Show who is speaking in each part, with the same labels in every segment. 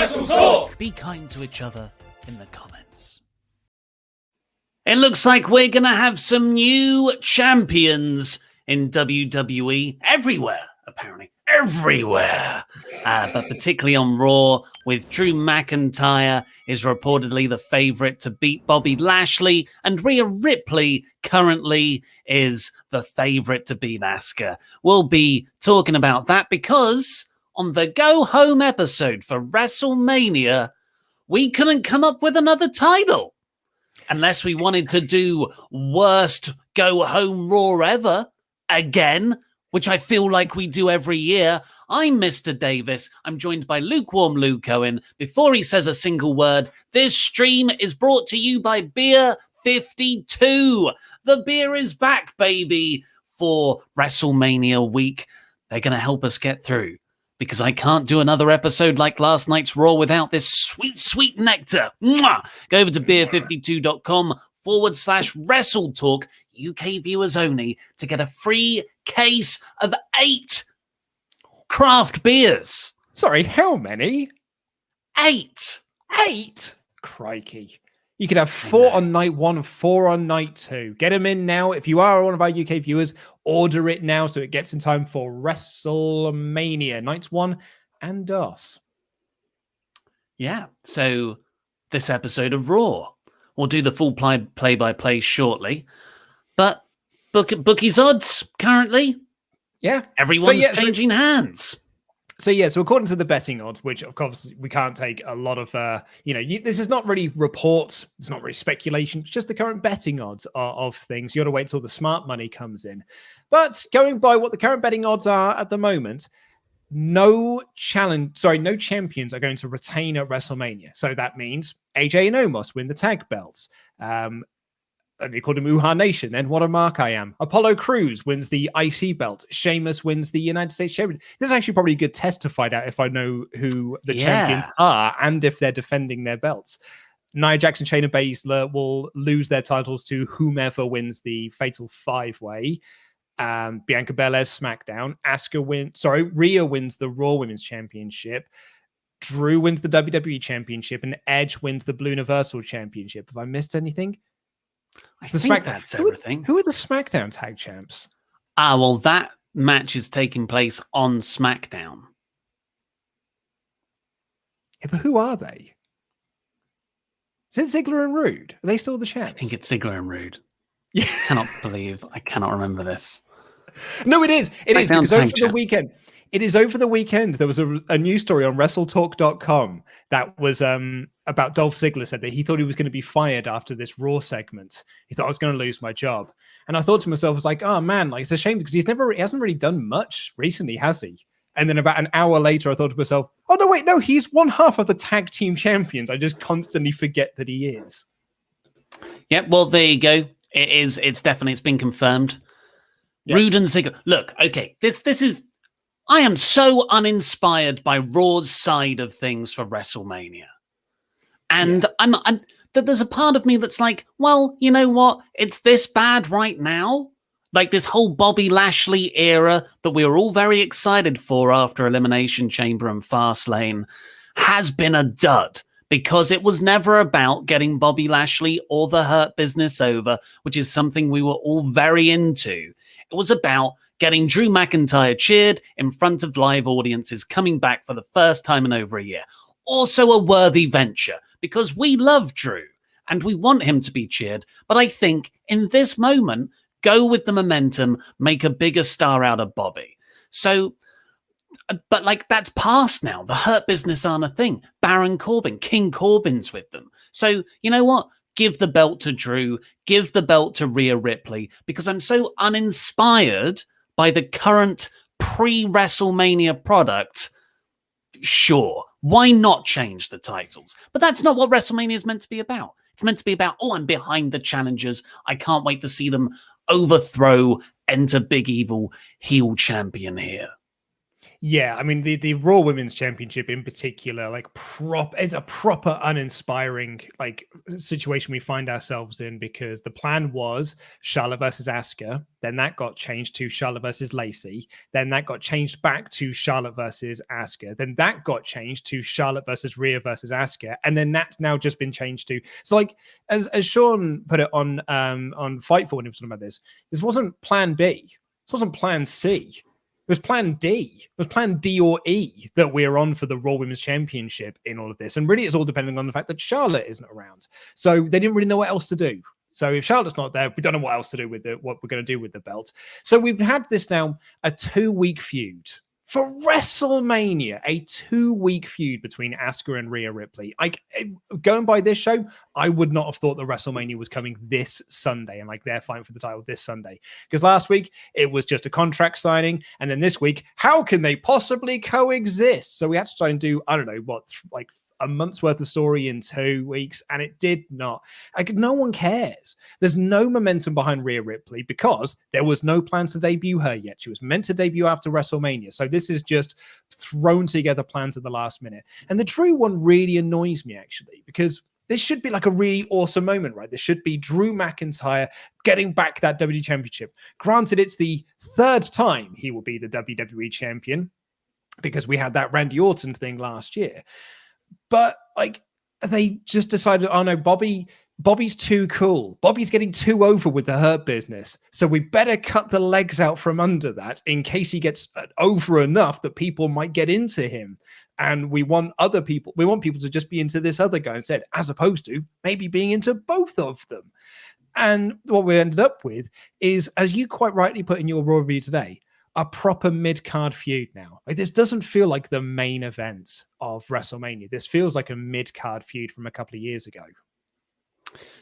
Speaker 1: WrestleTalk.
Speaker 2: Be kind to each other in the comments. It looks like we're going to have some new champions in WWE everywhere, apparently. Everywhere. But particularly on Raw, with Drew McIntyre is reportedly the favorite to beat Bobby Lashley, and Rhea Ripley currently is the favorite to beat Asuka. We'll be talking about that because on the Go Home episode for WrestleMania, we couldn't come up with another title. Unless we wanted to do worst Go Home Raw ever again, which I feel like we do every year. I'm Mr. Davis. I'm joined by lukewarm Luke Owen. Before he says a single word, this stream is brought to you by Beer 52. The beer is back, baby, for WrestleMania week. They're going to help us get through, because I can't do another episode like last night's Raw without this sweet, sweet nectar. Mwah! Go over to beer52.com/WrestleTalk, UK viewers only, to get a free case of 8 craft beers.
Speaker 3: Sorry, how many?
Speaker 2: 8.
Speaker 3: 8? Crikey. You could have 4 on night 1 and 4 on night 2. Get them in now. If you are one of our UK viewers, order it now so it gets in time for WrestleMania, nights 1 and DOS.
Speaker 2: Yeah, so this episode of Raw. We'll do the full play-by-play shortly. But bookies odds currently, everyone's changing hands.
Speaker 3: So according to the betting odds, which of course we can't take a lot of, this is not really reports, it's not really speculation, it's just the current betting odds of things. You got to wait till the smart money comes in. But going by what the current betting odds are at the moment, no champions are going to retain at WrestleMania. So that means AJ and Omos win the tag belts. They called him Uhaa Nation. Then what a mark I am. Apollo Crews wins the IC belt. Sheamus wins the United States Champion. This is actually probably good test to find out if I know who the champions are and if they're defending their belts. Nia Jax and Shayna Baszler will lose their titles to whomever wins the Fatal 5-Way. Bianca Belair's SmackDown. Rhea wins the Raw Women's Championship. Drew wins the WWE Championship, and Edge wins the Blue Universal Championship. Have I missed anything?
Speaker 2: I think that's everything.
Speaker 3: Who are the SmackDown tag champs?
Speaker 2: Well, that match is taking place on SmackDown.
Speaker 3: Yeah, but who are they? Is it Ziggler and Rude? Are they still the champs?
Speaker 2: I think it's Ziggler and Rude.
Speaker 3: Yeah.
Speaker 2: I cannot remember this.
Speaker 3: No, it is. It is because over the weekend. It is over the weekend. There was a news story on WrestleTalk.com that was about Dolph Ziggler said that he thought he was going to be fired after this Raw segment. He thought I was going to lose my job. And I thought to myself, I was like, oh man, like it's a shame because he hasn't really done much recently, has he? And then about an hour later, I thought to myself, oh no, wait, no, he's one half of the tag team champions. I just constantly forget that he is.
Speaker 2: Yeah, well, there you go. It's been confirmed. Yep. Rude and Ziggler. Look, okay, this is. I am so uninspired by Raw's side of things for WrestleMania. And there's a part of me that's like, well, you know what? It's this bad right now. Like this whole Bobby Lashley era that we were all very excited for after Elimination Chamber and Fastlane has been a dud because it was never about getting Bobby Lashley or the Hurt Business over, which is something we were all very into. It was about getting Drew McIntyre cheered in front of live audiences coming back for the first time in over a year. Also a worthy venture because we love Drew and we want him to be cheered. But I think in this moment, go with the momentum, make a bigger star out of Bobby. So, but like that's past now. The Hurt Business aren't a thing. Baron Corbin, King Corbin's with them. So you know what? Give the belt to Drew, give the belt to Rhea Ripley, because I'm so uninspired by the current pre-WrestleMania product. Sure, why not change the titles? But that's not what WrestleMania is meant to be about. It's meant to be about, I'm behind the challengers. I can't wait to see them overthrow, enter Big Evil, heel champion here.
Speaker 3: Yeah, I mean the Raw Women's Championship in particular, like it's a proper uninspiring like situation we find ourselves in, because the plan was Charlotte versus Asuka, then that got changed to Charlotte versus Lacey, then that got changed back to Charlotte versus Asuka, then that got changed to Charlotte versus Rhea versus Asuka, and then that's now just been changed to. So like as Sean put it on Fightful when he was talking about this wasn't Plan B, this wasn't Plan C. It was Plan D. It was Plan D or E that we're on for the Raw Women's Championship in all of this. And really, it's all depending on the fact that Charlotte isn't around. So they didn't really know what else to do. So if Charlotte's not there, we don't know what else to do with what we're going to do with the belt. So we've had this now, a 2-week feud for WrestleMania, a 2-week feud between Asuka and Rhea Ripley. Going by this show, I would not have thought that WrestleMania was coming this Sunday and like they're fighting for the title this Sunday. Because last week it was just a contract signing, and then this week, how can they possibly coexist? So we had to try and do, I don't know what, like a month's worth of story in 2 weeks, and it did not. Like, no one cares. There's no momentum behind Rhea Ripley because there was no plans to debut her yet. She was meant to debut after WrestleMania. So this is just thrown together plans at the last minute. And the Drew one really annoys me, actually, because this should be like a really awesome moment, right? This should be Drew McIntyre getting back that WWE Championship. Granted, it's the 3rd time he will be the WWE Champion, because we had that Randy Orton thing last year. But like they just decided, oh no, Bobby's too cool. Bobby's getting too over with the Hurt Business. So we better cut the legs out from under that in case he gets over enough that people might get into him. And we want people to just be into this other guy instead, as opposed to maybe being into both of them. And what we ended up with is, as you quite rightly put in your Raw review today, a proper mid-card feud now. Like, this doesn't feel like the main event of WrestleMania. This feels like a mid-card feud from a couple of years ago.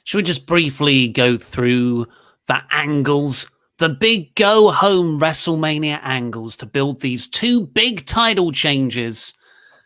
Speaker 2: Should we just briefly go through the angles, the big go-home WrestleMania angles to build these 2 big title changes?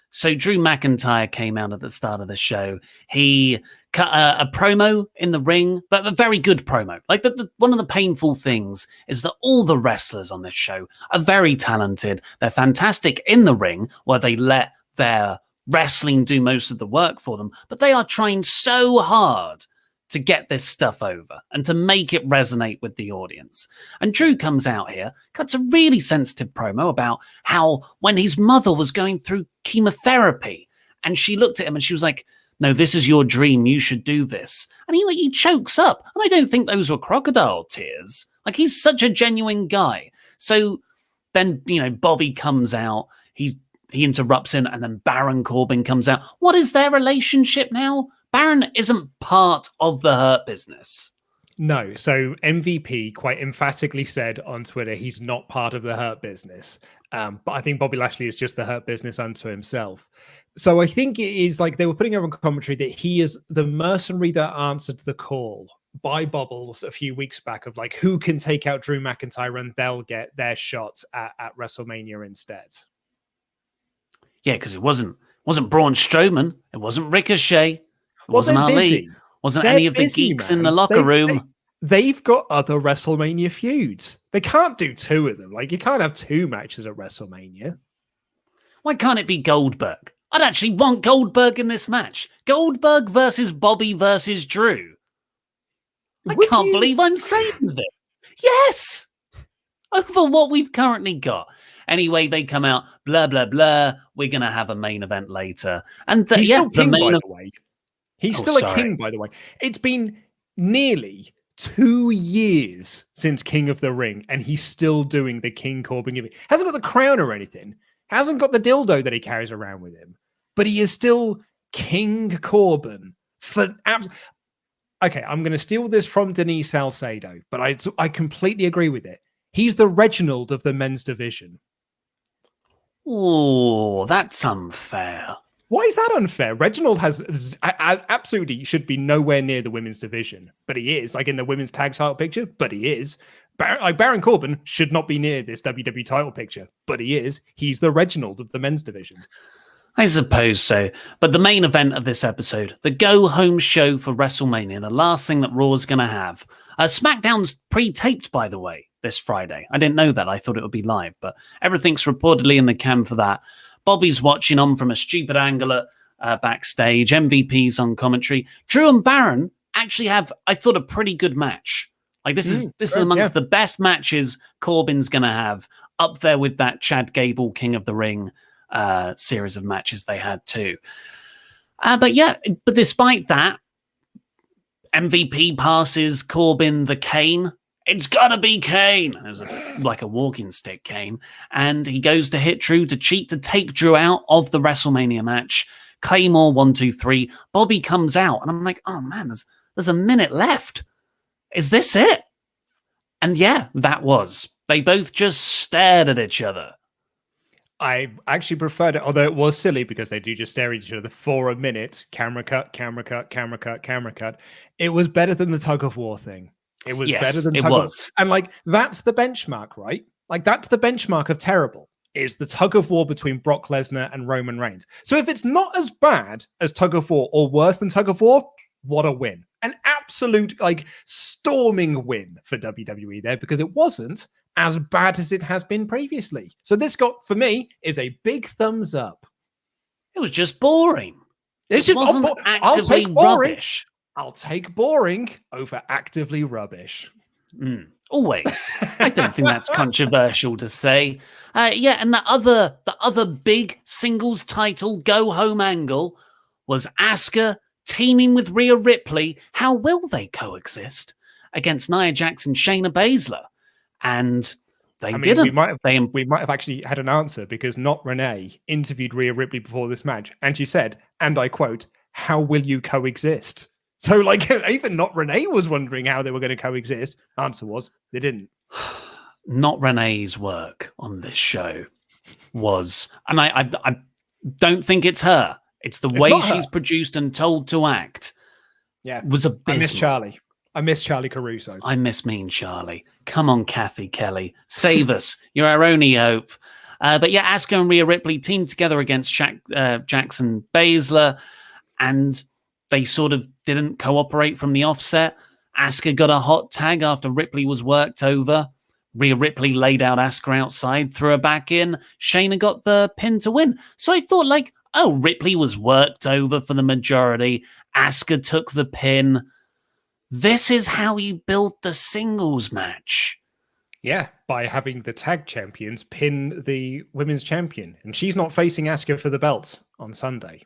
Speaker 2: So Drew McIntyre came out at the start of the show. He cut a promo in the ring, but a very good promo. Like one of the painful things is that all the wrestlers on this show are very talented. They're fantastic in the ring, where they let their wrestling do most of the work for them, but they are trying so hard to get this stuff over and to make it resonate with the audience. And Drew comes out here, cuts a really sensitive promo about how when his mother was going through chemotherapy, and she looked at him and she was like, no, this is your dream. You should do this. And he chokes up. And I don't think those were crocodile tears. Like, he's such a genuine guy. So then, Bobby comes out. He interrupts him, and then Baron Corbin comes out. What is their relationship now? Baron isn't part of the Hurt Business.
Speaker 3: No. So MVP quite emphatically said on Twitter he's not part of the Hurt Business. But I think Bobby Lashley is just the Hurt Business unto himself. So I think it is like they were putting over commentary that he is the mercenary that answered the call by Bubbles a few weeks back of like, who can take out Drew McIntyre and they'll get their shots at WrestleMania instead.
Speaker 2: Yeah, because it wasn't Braun Strowman. It wasn't Ricochet. It wasn't Ali.
Speaker 3: Busy.
Speaker 2: Wasn't any of the geeks in the locker room.
Speaker 3: They've got other WrestleMania feuds. They can't do 2 of them. Like, you can't have 2 matches at WrestleMania.
Speaker 2: Why can't it be Goldberg? I'd actually want Goldberg in this match. Goldberg versus Bobby versus Drew. I can't believe I'm saying this. Yes! Over what we've currently got. Anyway, they come out, blah, blah, blah. We're going to have a main event later. And
Speaker 3: he's still king, by the way. He's still a king, by the way. It's been nearly 2 years since King of the Ring, and he's still doing the King Corbin gimmick. Hasn't got the crown or anything. Hasn't got the dildo that he carries around with him. But he is still King Corbin. Okay, I'm going to steal this from Denise Salcedo, but I completely agree with it. He's the Reginald of the men's division.
Speaker 2: Oh, that's unfair.
Speaker 3: Why is that unfair? Reginald absolutely should be nowhere near the women's division, but he is. Like in the women's tag title picture, but he is. Baron Corbin should not be near this WWE title picture, but he is. He's the Reginald of the men's division.
Speaker 2: I suppose so. But the main event of this episode, the go-home show for WrestleMania, the last thing that Raw's going to have. SmackDown's pre-taped, by the way. this Friday. I didn't know that. I thought it would be live, but everything's reportedly in the can for that. Bobby's watching on from a stupid angle at backstage. MVP's on commentary. Drew and Baron actually have, I thought, a pretty good match. Like this is amongst the best matches Corbin's going to have, up there with that Chad Gable King of the Ring series of matches they had too. But despite that, MVP passes Corbin the cane. It's gotta be Kane. It was like a walking stick cane. And he goes to hit Drew to cheat to take Drew out of the WrestleMania match. Claymore 1, 2, 3. Bobby comes out. And I'm like, oh man, there's a minute left. Is this it? And yeah, that was. They both just stared at each other.
Speaker 3: I actually preferred it, although it was silly because they do just stare at each other for a minute. Camera cut, camera cut, camera cut, camera cut. It was better than the tug of war thing. It was better than tug of war. And like, that's the benchmark, right? Like, that's the benchmark of terrible, is the tug of war between Brock Lesnar and Roman Reigns. So if it's not as bad as tug of war or worse than tug of war, what a win. An absolute, like, storming win for WWE there, because it wasn't as bad as it has been previously. So this got, for me, is a big thumbs up.
Speaker 2: It was just boring.
Speaker 3: It
Speaker 2: wasn't actively rubbish.
Speaker 3: I'll take boring over actively rubbish.
Speaker 2: Always. I don't think that's controversial to say. And the other big singles title go-home angle was Asuka teaming with Rhea Ripley. How will they coexist against Nia Jax and Shayna Baszler? And didn't.
Speaker 3: We might have actually had an answer, because Not Renee interviewed Rhea Ripley before this match, and she said, and I quote, "How will you coexist?" So, like, even Not Renee was wondering how they were going to coexist. Answer was, they didn't.
Speaker 2: Not Renee's work on this show was, and I don't think it's her. It's the way she's produced and told to act.
Speaker 3: Yeah,
Speaker 2: was abysmal.
Speaker 3: I miss Charlie. I miss Charlie Caruso.
Speaker 2: I miss Mean Charlie. Come on, Kathy Kelly. Save us. You're our only hope. But yeah, Asuka and Rhea Ripley teamed together against Jackson Baszler, and they sort of didn't cooperate from the offset. Asuka got a hot tag after Ripley was worked over. Rhea Ripley laid out Asuka outside, threw her back in. Shayna got the pin to win. So I thought, like, oh, Ripley was worked over for the majority. Asuka took the pin. This is how you build the singles match.
Speaker 3: Yeah, by having the tag champions pin the women's champion. And she's not facing Asuka for the belts on Sunday.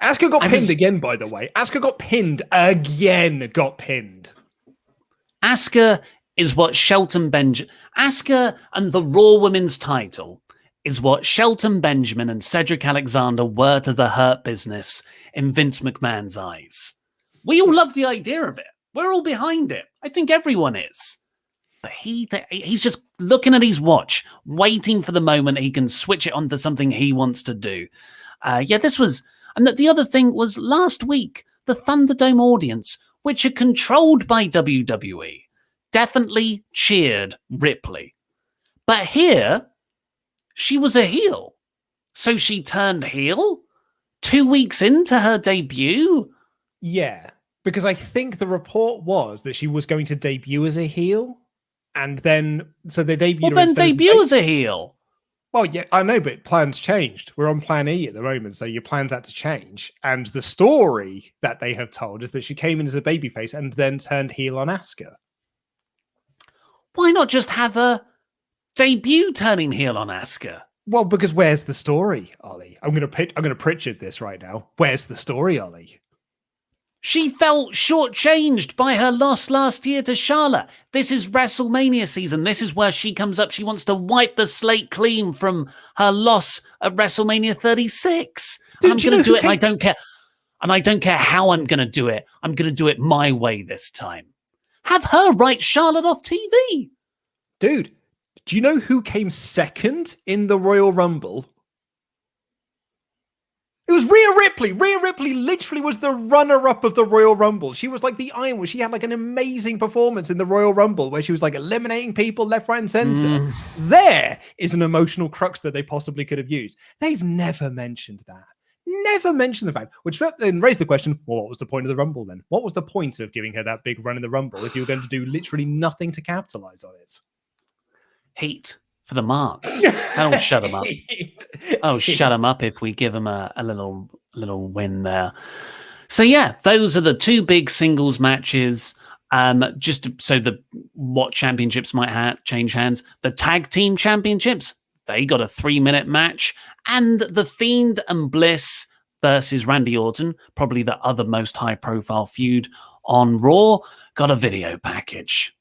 Speaker 3: Asuka got pinned again, by the way. Asuka got pinned again.
Speaker 2: Asuka is what Asuka and the Raw Women's title is what Shelton Benjamin and Cedric Alexander were to the Hurt Business in Vince McMahon's eyes. We all love the idea of it. We're all behind it. I think everyone is. But he's just looking at his watch, waiting for the moment he can switch it onto something he wants to do. This was... And the other thing was, last week, the Thunderdome audience, which are controlled by WWE, definitely cheered Ripley. But here, she was a heel. So she turned heel 2 weeks into her debut?
Speaker 3: Yeah, because I think the report was that she was going to debut as a heel. And then, so they debuted her.
Speaker 2: Well, then debut as a heel.
Speaker 3: Well, yeah, I know, but plans changed. We're on plan E at the moment, so your plans had to change. And the story that they have told is that she came in as a babyface and then turned heel on Asuka.
Speaker 2: Why not just have a debut turning heel on Asuka?
Speaker 3: Well, because where's the story, Ollie? I'm going to Pritchard this right now. Where's the story, Ollie?
Speaker 2: She felt shortchanged by her loss last year to Charlotte. This is WrestleMania season. This is where she comes up. She wants to wipe the slate clean from her loss at WrestleMania 36. And I'm going to do it, and I don't care. And I don't care how I'm going to do it. I'm going to do it my way this time. Have her write Charlotte off TV.
Speaker 3: Dude, do you know who came second in the Royal Rumble? It was Rhea Ripley. Rhea Ripley literally was the runner-up of the Royal Rumble. She was like the Iron Woman. She had like an amazing performance in the Royal Rumble where she was like eliminating people left, right, and center. There is an emotional crux that they possibly could have used. They've never mentioned that. never mention the fact, which then raised the question, well, what was the point of the Rumble then? What was the point of giving her that big run in the Rumble if you were going to do literally nothing to capitalize on it?
Speaker 2: Heat for the marks. That'll shut them up. Shut them up if we give them a little win there. So yeah, those are the two big singles matches. Just so what championships might change hands. The tag team championships, they got a 3-minute match, and The Fiend and Bliss versus Randy Orton, probably the other most high-profile feud on Raw, got a video package.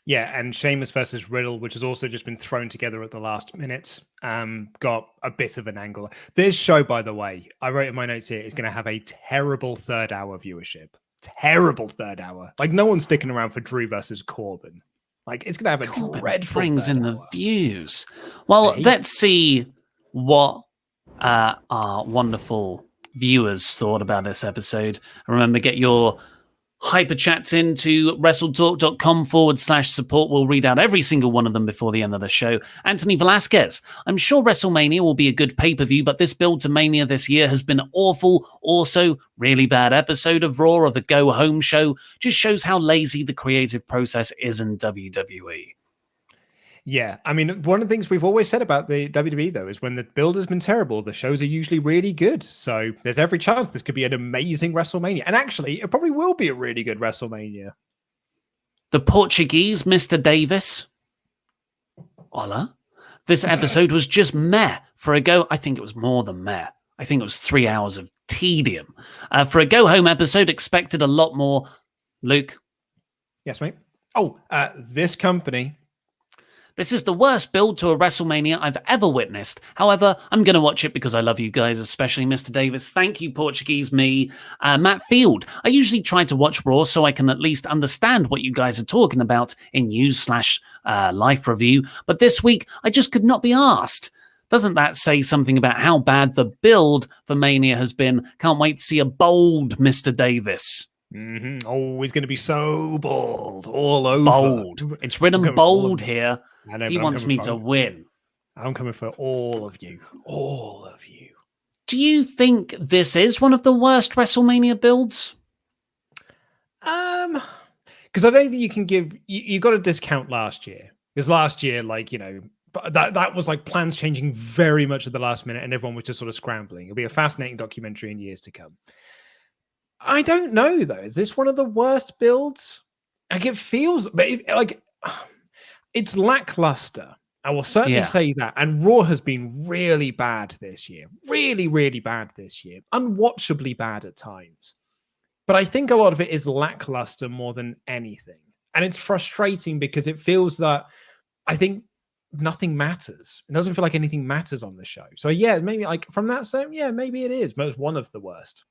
Speaker 3: Yeah, and Sheamus versus Riddle, which has also just been thrown together at the last minute, got a bit of an angle. This show, by the way, I wrote in my notes here, is going to have a terrible third-hour viewership. Terrible third hour. Like, no one's sticking around for Drew versus Corbin. Like, it's going to have a dreadful
Speaker 2: brings
Speaker 3: third
Speaker 2: in
Speaker 3: hour.
Speaker 2: The views. Well, let's see what our wonderful viewers thought about this episode. And remember, get your Hyperchats into WrestleTalk.com/support. We'll read out every single one of them before the end of the show. Anthony Velasquez. I'm sure WrestleMania will be a good pay-per-view, but this build to Mania this year has been awful. Also, really bad episode of Raw or the Go Home show. Just shows how lazy the creative process is in WWE.
Speaker 3: Yeah, I mean, one of the things we've always said about the WWE, though, is when the build has been terrible, the shows are usually really good. So there's every chance this could be an amazing WrestleMania. And actually, it probably will be a really good WrestleMania.
Speaker 2: The Portuguese, Mr. Davis. Hola. This episode was just meh. For a go, I think it was more than meh. I think it was 3 hours of tedium. For a go-home episode, expected a lot more. Luke?
Speaker 3: Yes, mate? This company...
Speaker 2: This is the worst build to a WrestleMania I've ever witnessed. However, I'm going to watch it because I love you guys, especially Mr. Davis. Thank you, Portuguese me. Matt Field. I usually try to watch Raw so I can at least understand what you guys are talking about in news/life review. But this week, I just could not be asked. Doesn't that say something about how bad the build for Mania has been? Can't wait to see a bold Mr. Davis.
Speaker 3: Mm-hmm. Oh, he's going to be so bold all over.
Speaker 2: Bold. It's written bold here. He wants me to win.
Speaker 3: I'm coming for all of you. All of you.
Speaker 2: Do you think this is one of the worst WrestleMania builds?
Speaker 3: Because I don't think you can give... You got to discount last year. Because last year, but that was like plans changing very much at the last minute and everyone was just sort of scrambling. It'll be a fascinating documentary in years to come. I don't know, though. Is this one of the worst builds? Like, it feels... It's lackluster. I will certainly say that. And Raw has been really bad this year. Really, really bad this year. Unwatchably bad at times. But I think a lot of it is lackluster more than anything. And it's frustrating because it feels that I think nothing matters. It doesn't feel like anything matters on the show. So yeah, maybe from that side, maybe it is. Most one of the worst.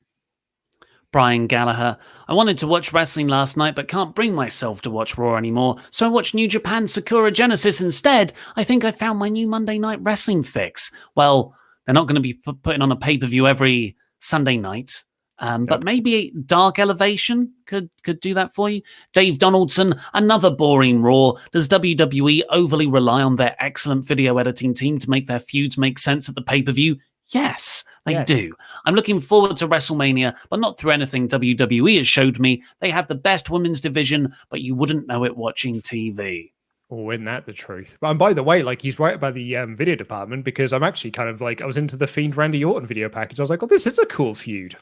Speaker 2: Brian Gallagher. I wanted to watch wrestling last night, but can't bring myself to watch Raw anymore, so I watched New Japan Sakura Genesis instead. I think I found my new Monday Night Wrestling fix. Well, they're not going to be putting on a pay-per-view every Sunday night, but maybe Dark Elevation could do that for you. Dave Donaldson, another boring Raw. Does WWE overly rely on their excellent video editing team to make their feuds make sense at the pay-per-view? Yes, they do. I'm looking forward to WrestleMania, but not through anything WWE has showed me. They have the best women's division, but you wouldn't know it watching TV.
Speaker 3: Oh, isn't that the truth? And by the way, he's right about the video department, because I'm actually kind of I was into the Fiend Randy Orton video package. I was like, oh, this is a cool feud.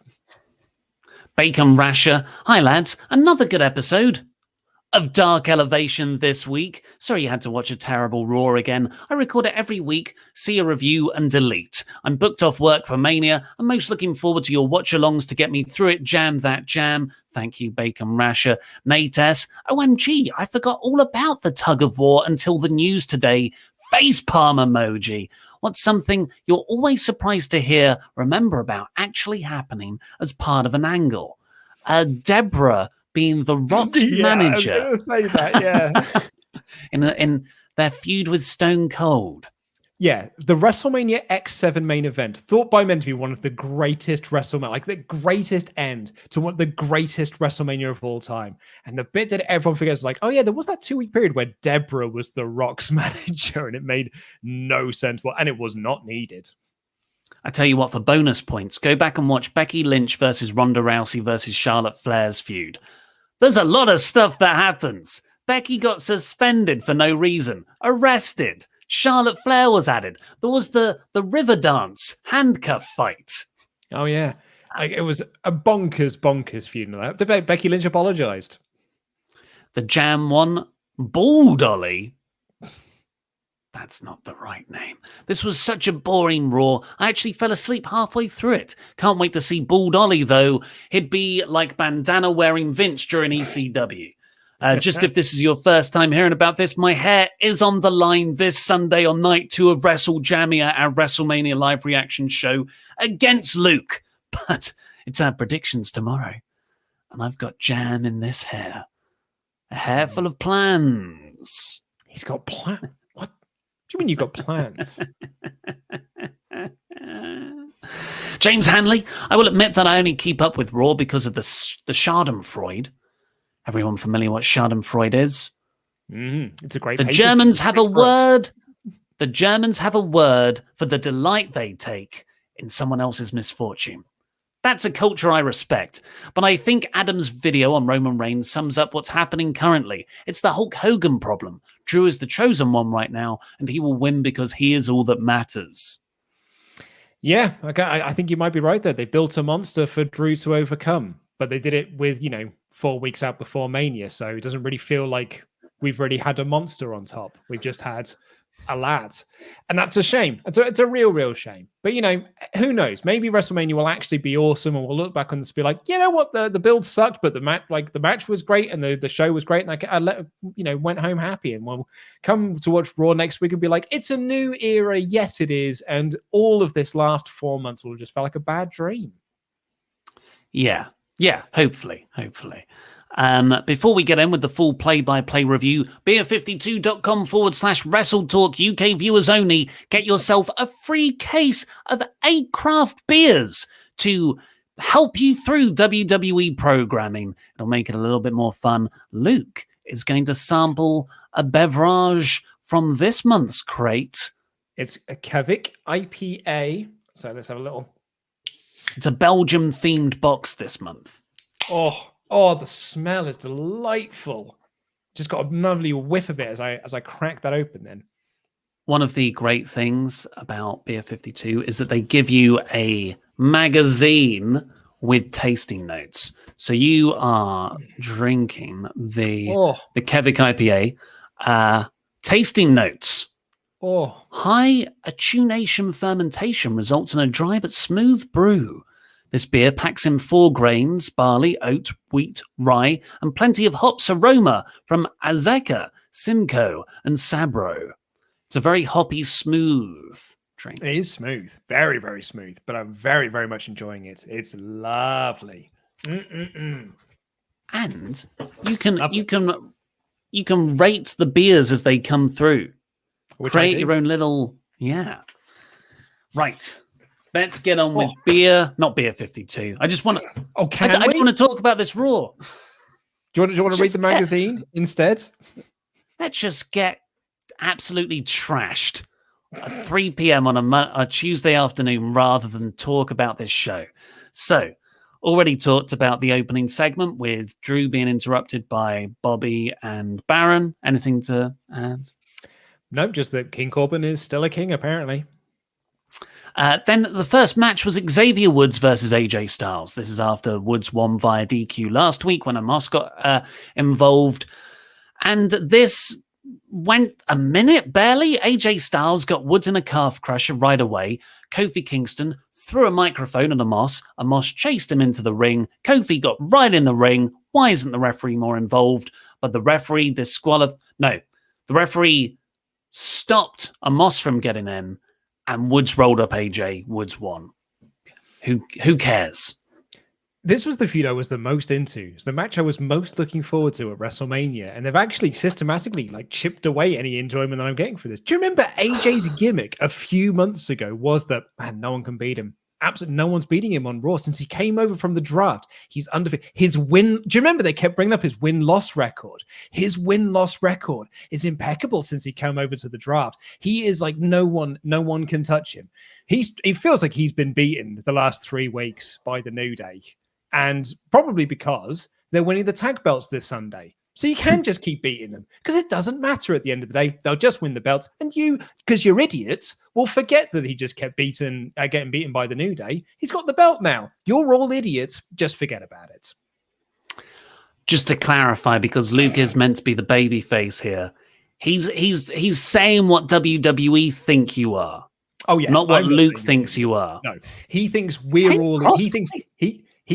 Speaker 2: Bacon Rasher. Hi, lads. Another good episode of Dark Elevation this week. Sorry you had to watch a terrible Raw again. I record it every week, see a review and delete. I'm booked off work for Mania. I'm most looking forward to your watch-alongs to get me through it. Jam that jam. Thank you, Bacon Rasher. Nate S. OMG, I forgot all about the tug of war until the news today. Facepalm emoji. What's something you're always surprised to hear, remember about actually happening as part of an angle? Deborah being The Rock's manager.
Speaker 3: I was going to say that,
Speaker 2: in their feud with Stone Cold.
Speaker 3: Yeah, the WrestleMania X7 main event, thought by men to be one of the greatest WrestleMania, the greatest end to one of the greatest WrestleMania of all time. And the bit that everyone forgets is oh yeah, there was that 2-week period where Deborah was The Rock's manager, and it made no sense. And it was not needed.
Speaker 2: I tell you what, for bonus points, go back and watch Becky Lynch versus Ronda Rousey versus Charlotte Flair's feud. There's a lot of stuff that happens. Becky got suspended for no reason, arrested. Charlotte Flair was added. There was the river dance handcuff fight.
Speaker 3: Oh, yeah. It was a bonkers funeral. Becky Lynch apologized.
Speaker 2: The Jam won. Ball Dolly. That's not the right name. This was such a boring Raw. I actually fell asleep halfway through it. Can't wait to see Ball Dolly, though. He'd be like bandana wearing Vince during ECW. Just if this is your first time hearing about this, my hair is on the line this Sunday on night 2 of WrestleJamia, our WrestleMania live reaction show against Luke. But it's our predictions tomorrow. And I've got jam in this hair. A hair full of plans.
Speaker 3: He's got plans? What do you mean you got plans?
Speaker 2: James Hanley, I will admit that I only keep up with Raw because of the Schadenfreude. Everyone familiar what Schadenfreude is?
Speaker 3: It's a great.
Speaker 2: The Germans have a word. The Germans have a word for the delight they take in someone else's misfortune. That's a culture I respect. But I think Adam's video on Roman Reigns sums up what's happening currently. It's the Hulk Hogan problem. Drew is the chosen one right now, and he will win because he is all that matters.
Speaker 3: Yeah, okay, I think you might be right there. They built a monster for Drew to overcome, but they did it with, 4 weeks out before Mania, so it doesn't really feel like we've already had a monster on top. We've just had a lad, and that's a shame. It's a real shame. But who knows? Maybe WrestleMania will actually be awesome, and we'll look back on this and be like, you know what, the build sucked, but the match was great, and the show was great, and I went home happy. And we'll come to watch Raw next week and be like, it's a new era. Yes, it is, and all of this last 4 months will just felt like a bad dream.
Speaker 2: Yeah, hopefully. Before we get in with the full play-by-play review, beer52.com/WrestleTalk UK viewers only. Get yourself a free case of 8 craft beers to help you through WWE programming. It'll make it a little bit more fun. Luke is going to sample a beverage from this month's crate.
Speaker 3: It's a Cedric IPA. So let's have a little.
Speaker 2: It's a Belgium-themed box this month.
Speaker 3: Oh, the smell is delightful. Just got a lovely whiff of it as I crack that open then.
Speaker 2: One of the great things about Beer 52 is that they give you a magazine with tasting notes. So you are drinking the Cedric IPA. Tasting notes. High attenuation fermentation results in a dry but smooth brew. This beer packs in 4 grains, barley, oat, wheat, rye, and plenty of hops aroma from Azeka, Simcoe, and Sabro. It's a very hoppy, smooth drink.
Speaker 3: It is smooth. Very, very smooth. But I'm very, very much enjoying it. It's lovely.
Speaker 2: And you can rate the beers as they come through. Create your own little... Yeah. Right. Let's get on with not Beer 52. I just want to... I don't want to talk about this Raw.
Speaker 3: Do you want to read the magazine instead?
Speaker 2: Let's just get absolutely trashed at 3 p.m. on a Tuesday afternoon rather than talk about this show. So, already talked about the opening segment with Drew being interrupted by Bobby and Baron. Anything to add?
Speaker 3: Nope, just that King Corbin is still a king, apparently.
Speaker 2: Then the first match was Xavier Woods versus AJ Styles. This is after Woods won via DQ last week when Amos got involved. And this went a minute, barely. AJ Styles got Woods in a calf crusher right away. Kofi Kingston threw a microphone at Amos. Amos chased him into the ring. Kofi got right in the ring. Why isn't the referee more involved? But the referee the referee stopped Amos from getting in. And Woods rolled up AJ. Woods won. Who cares?
Speaker 3: This was the feud I was the most into. It's the match I was most looking forward to at WrestleMania. And they've actually systematically chipped away any enjoyment that I'm getting for this. Do you remember AJ's gimmick a few months ago was that, man, no one can beat him. Absolutely, no one's beating him on Raw since he came over from the draft. He's undefeated. His win. Do you remember they kept bringing up his win-loss record? His win-loss record is impeccable since he came over to the draft. He is like no one can touch him. He feels like he's been beaten the last 3 weeks by the New Day, and probably because they're winning the tag belts this Sunday. So you can just keep beating them because it doesn't matter at the end of the day. They'll just win the belts. And you, because you're idiots, will forget that he just kept getting beaten by the New Day. He's got the belt now. You're all idiots. Just forget about it.
Speaker 2: Just to clarify, because Luke is meant to be the babyface here, he's saying what WWE think you are.
Speaker 3: Oh yes,
Speaker 2: not what Luke thinks you are.
Speaker 3: No, he thinks we're all. He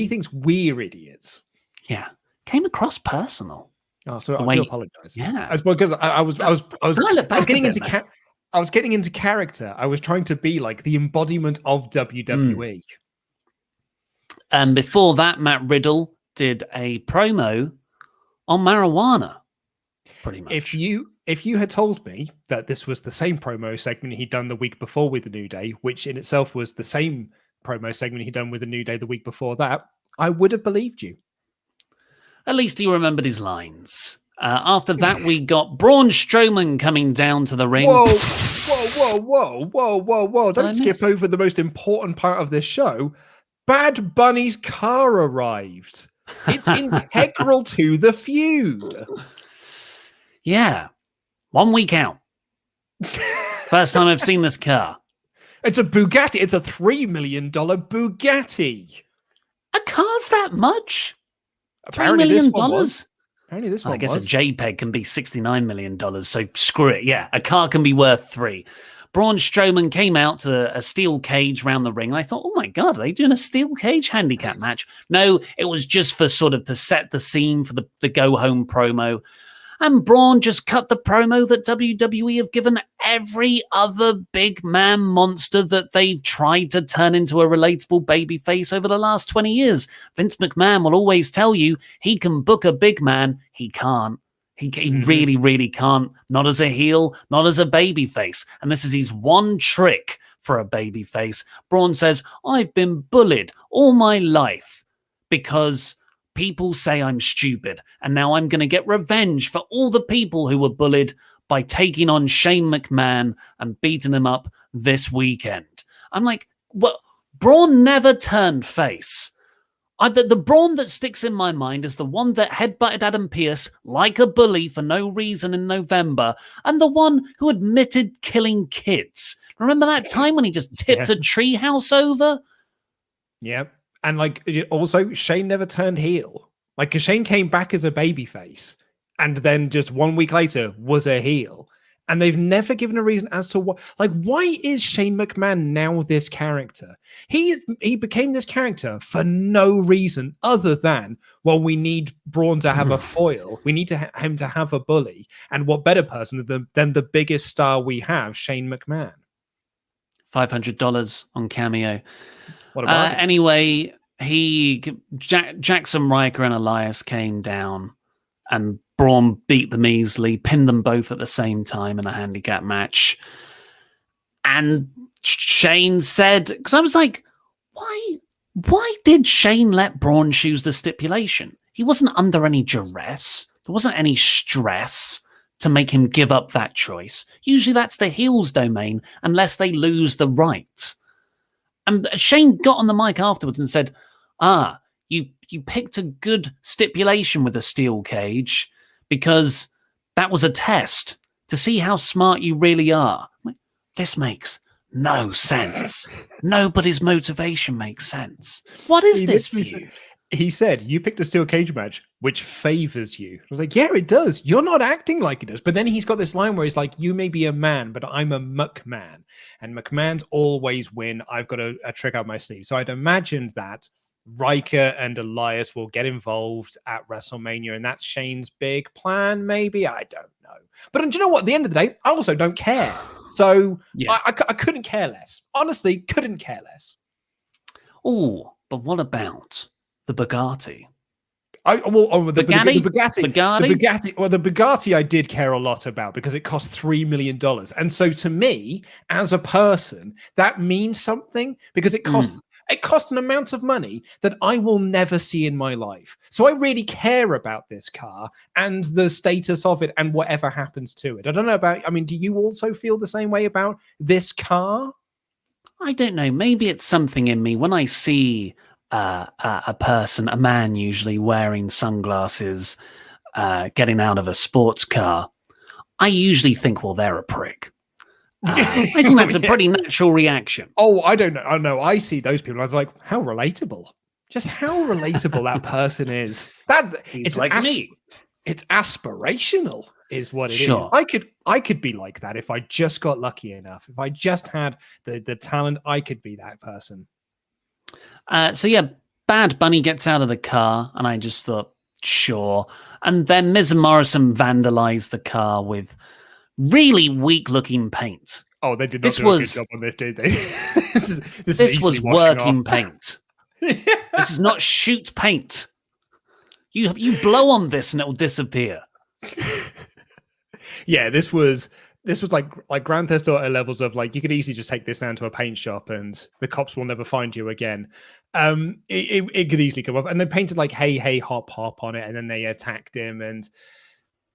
Speaker 3: thinks we're idiots.
Speaker 2: Yeah, came across personal.
Speaker 3: Oh, so I do apologize.
Speaker 2: Yeah,
Speaker 3: as because I was getting into I was getting into character. I was trying to be like the embodiment of WWE.
Speaker 2: And before that, Matt Riddle did a promo on marijuana. Pretty much.
Speaker 3: If you had told me that this was the same promo segment he'd done the week before with the New Day, which in itself was the same promo segment he'd done with the New Day the week before that, I would have believed you.
Speaker 2: At least he remembered his lines. After that, we got Braun Strowman coming down to the ring.
Speaker 3: Whoa. Don't skip over the most important part of this show. Bad Bunny's car arrived. It's integral to the feud.
Speaker 2: Yeah. 1 week out. First time I've seen this car.
Speaker 3: It's a Bugatti. It's a $3 million Bugatti.
Speaker 2: A car's that much?
Speaker 3: Apparently
Speaker 2: $3 million?
Speaker 3: Apparently this one
Speaker 2: I guess a JPEG can be $69 million, so screw it. Yeah, a car can be worth $3. Braun Strowman came out to a steel cage around the ring. And I thought, oh my God, are they doing a steel cage handicap match? No, it was just for sort of to set the scene for the go home promo. And Braun just cut the promo that WWE have given every other big man monster that they've tried to turn into a relatable babyface over the last 20 years. Vince McMahon will always tell you he can book a big man. He can't. He really, really can't. Not as a heel, not as a babyface. And this is his one trick for a babyface. Braun says, I've been bullied all my life because people say I'm stupid, and now I'm going to get revenge for all the people who were bullied by taking on Shane McMahon and beating him up this weekend. I'm like, what? Braun never turned face. The Braun that sticks in my mind is the one that headbutted Adam Pearce like a bully for no reason in November, and the one who admitted killing kids. Remember that time when he just tipped a treehouse over?
Speaker 3: Yep. And like also, Shane never turned heel. Like, because Shane came back as a babyface, and then just 1 week later was a heel. And they've never given a reason as to what. Like, why is Shane McMahon now this character? He became this character for no reason other than, well, we need Braun to have a foil. We need him to have a bully. And what better person than the biggest star we have, Shane McMahon?
Speaker 2: $500 on Cameo.
Speaker 3: What about
Speaker 2: anyway, Jackson Riker and Elias came down, and Braun beat them easily, pinned them both at the same time in a handicap match. And Shane said, because I was like, why did Shane let Braun choose the stipulation? He wasn't under any duress. There wasn't any stress to make him give up that choice. Usually that's the heel's domain, unless they lose the right. And Shane got on the mic afterwards and said, you picked a good stipulation with a steel cage because that was a test to see how smart you really are. This makes no sense. Nobody's motivation makes sense. What is this for you?
Speaker 3: He said, you picked a steel cage match, which favors you. I was like, yeah, it does. You're not acting like it does. But then he's got this line where he's like, you may be a man, but I'm a McMahon. And McMahons always win. I've got a trick up my sleeve. So I'd imagined that Riker and Elias will get involved at WrestleMania. And that's Shane's big plan, maybe? I don't know. But do you know what? At the end of the day, I also don't care. So yeah. I couldn't care less. Honestly, couldn't care less.
Speaker 2: Oh, but what about the Bugatti?
Speaker 3: The Bugatti I did care a lot about because it cost $3 million. And so to me, as a person, that means something because it costs It cost an amount of money that I will never see in my life. So I really care about this car and the status of it and whatever happens to it. I don't know about, do you also feel the same way about this car?
Speaker 2: I don't know. Maybe it's something in me when I see a person, a man usually wearing sunglasses, getting out of a sports car. I usually think, well, they're a prick. I think that's a pretty natural reaction.
Speaker 3: Oh, I don't know. Oh, no, I see those people. I was like, how relatable. Just how relatable that person is.
Speaker 2: It's like me.
Speaker 3: It's aspirational, is what it is. I could be like that if I just got lucky enough. If I just had the talent, I could be that person.
Speaker 2: So yeah, Bad Bunny gets out of the car, and I just thought, sure. And then Miz and Morrison vandalized the car with really weak-looking paint.
Speaker 3: Oh, they did not do a good job on this, did they?
Speaker 2: this was working paint. This is not shoot paint. You blow on this and it will disappear.
Speaker 3: Yeah, this was like Grand Theft Auto levels of like, you could easily just take this down to a paint shop and the cops will never find you again. It could easily come up, and they painted like hey hop on it, and then they attacked him. And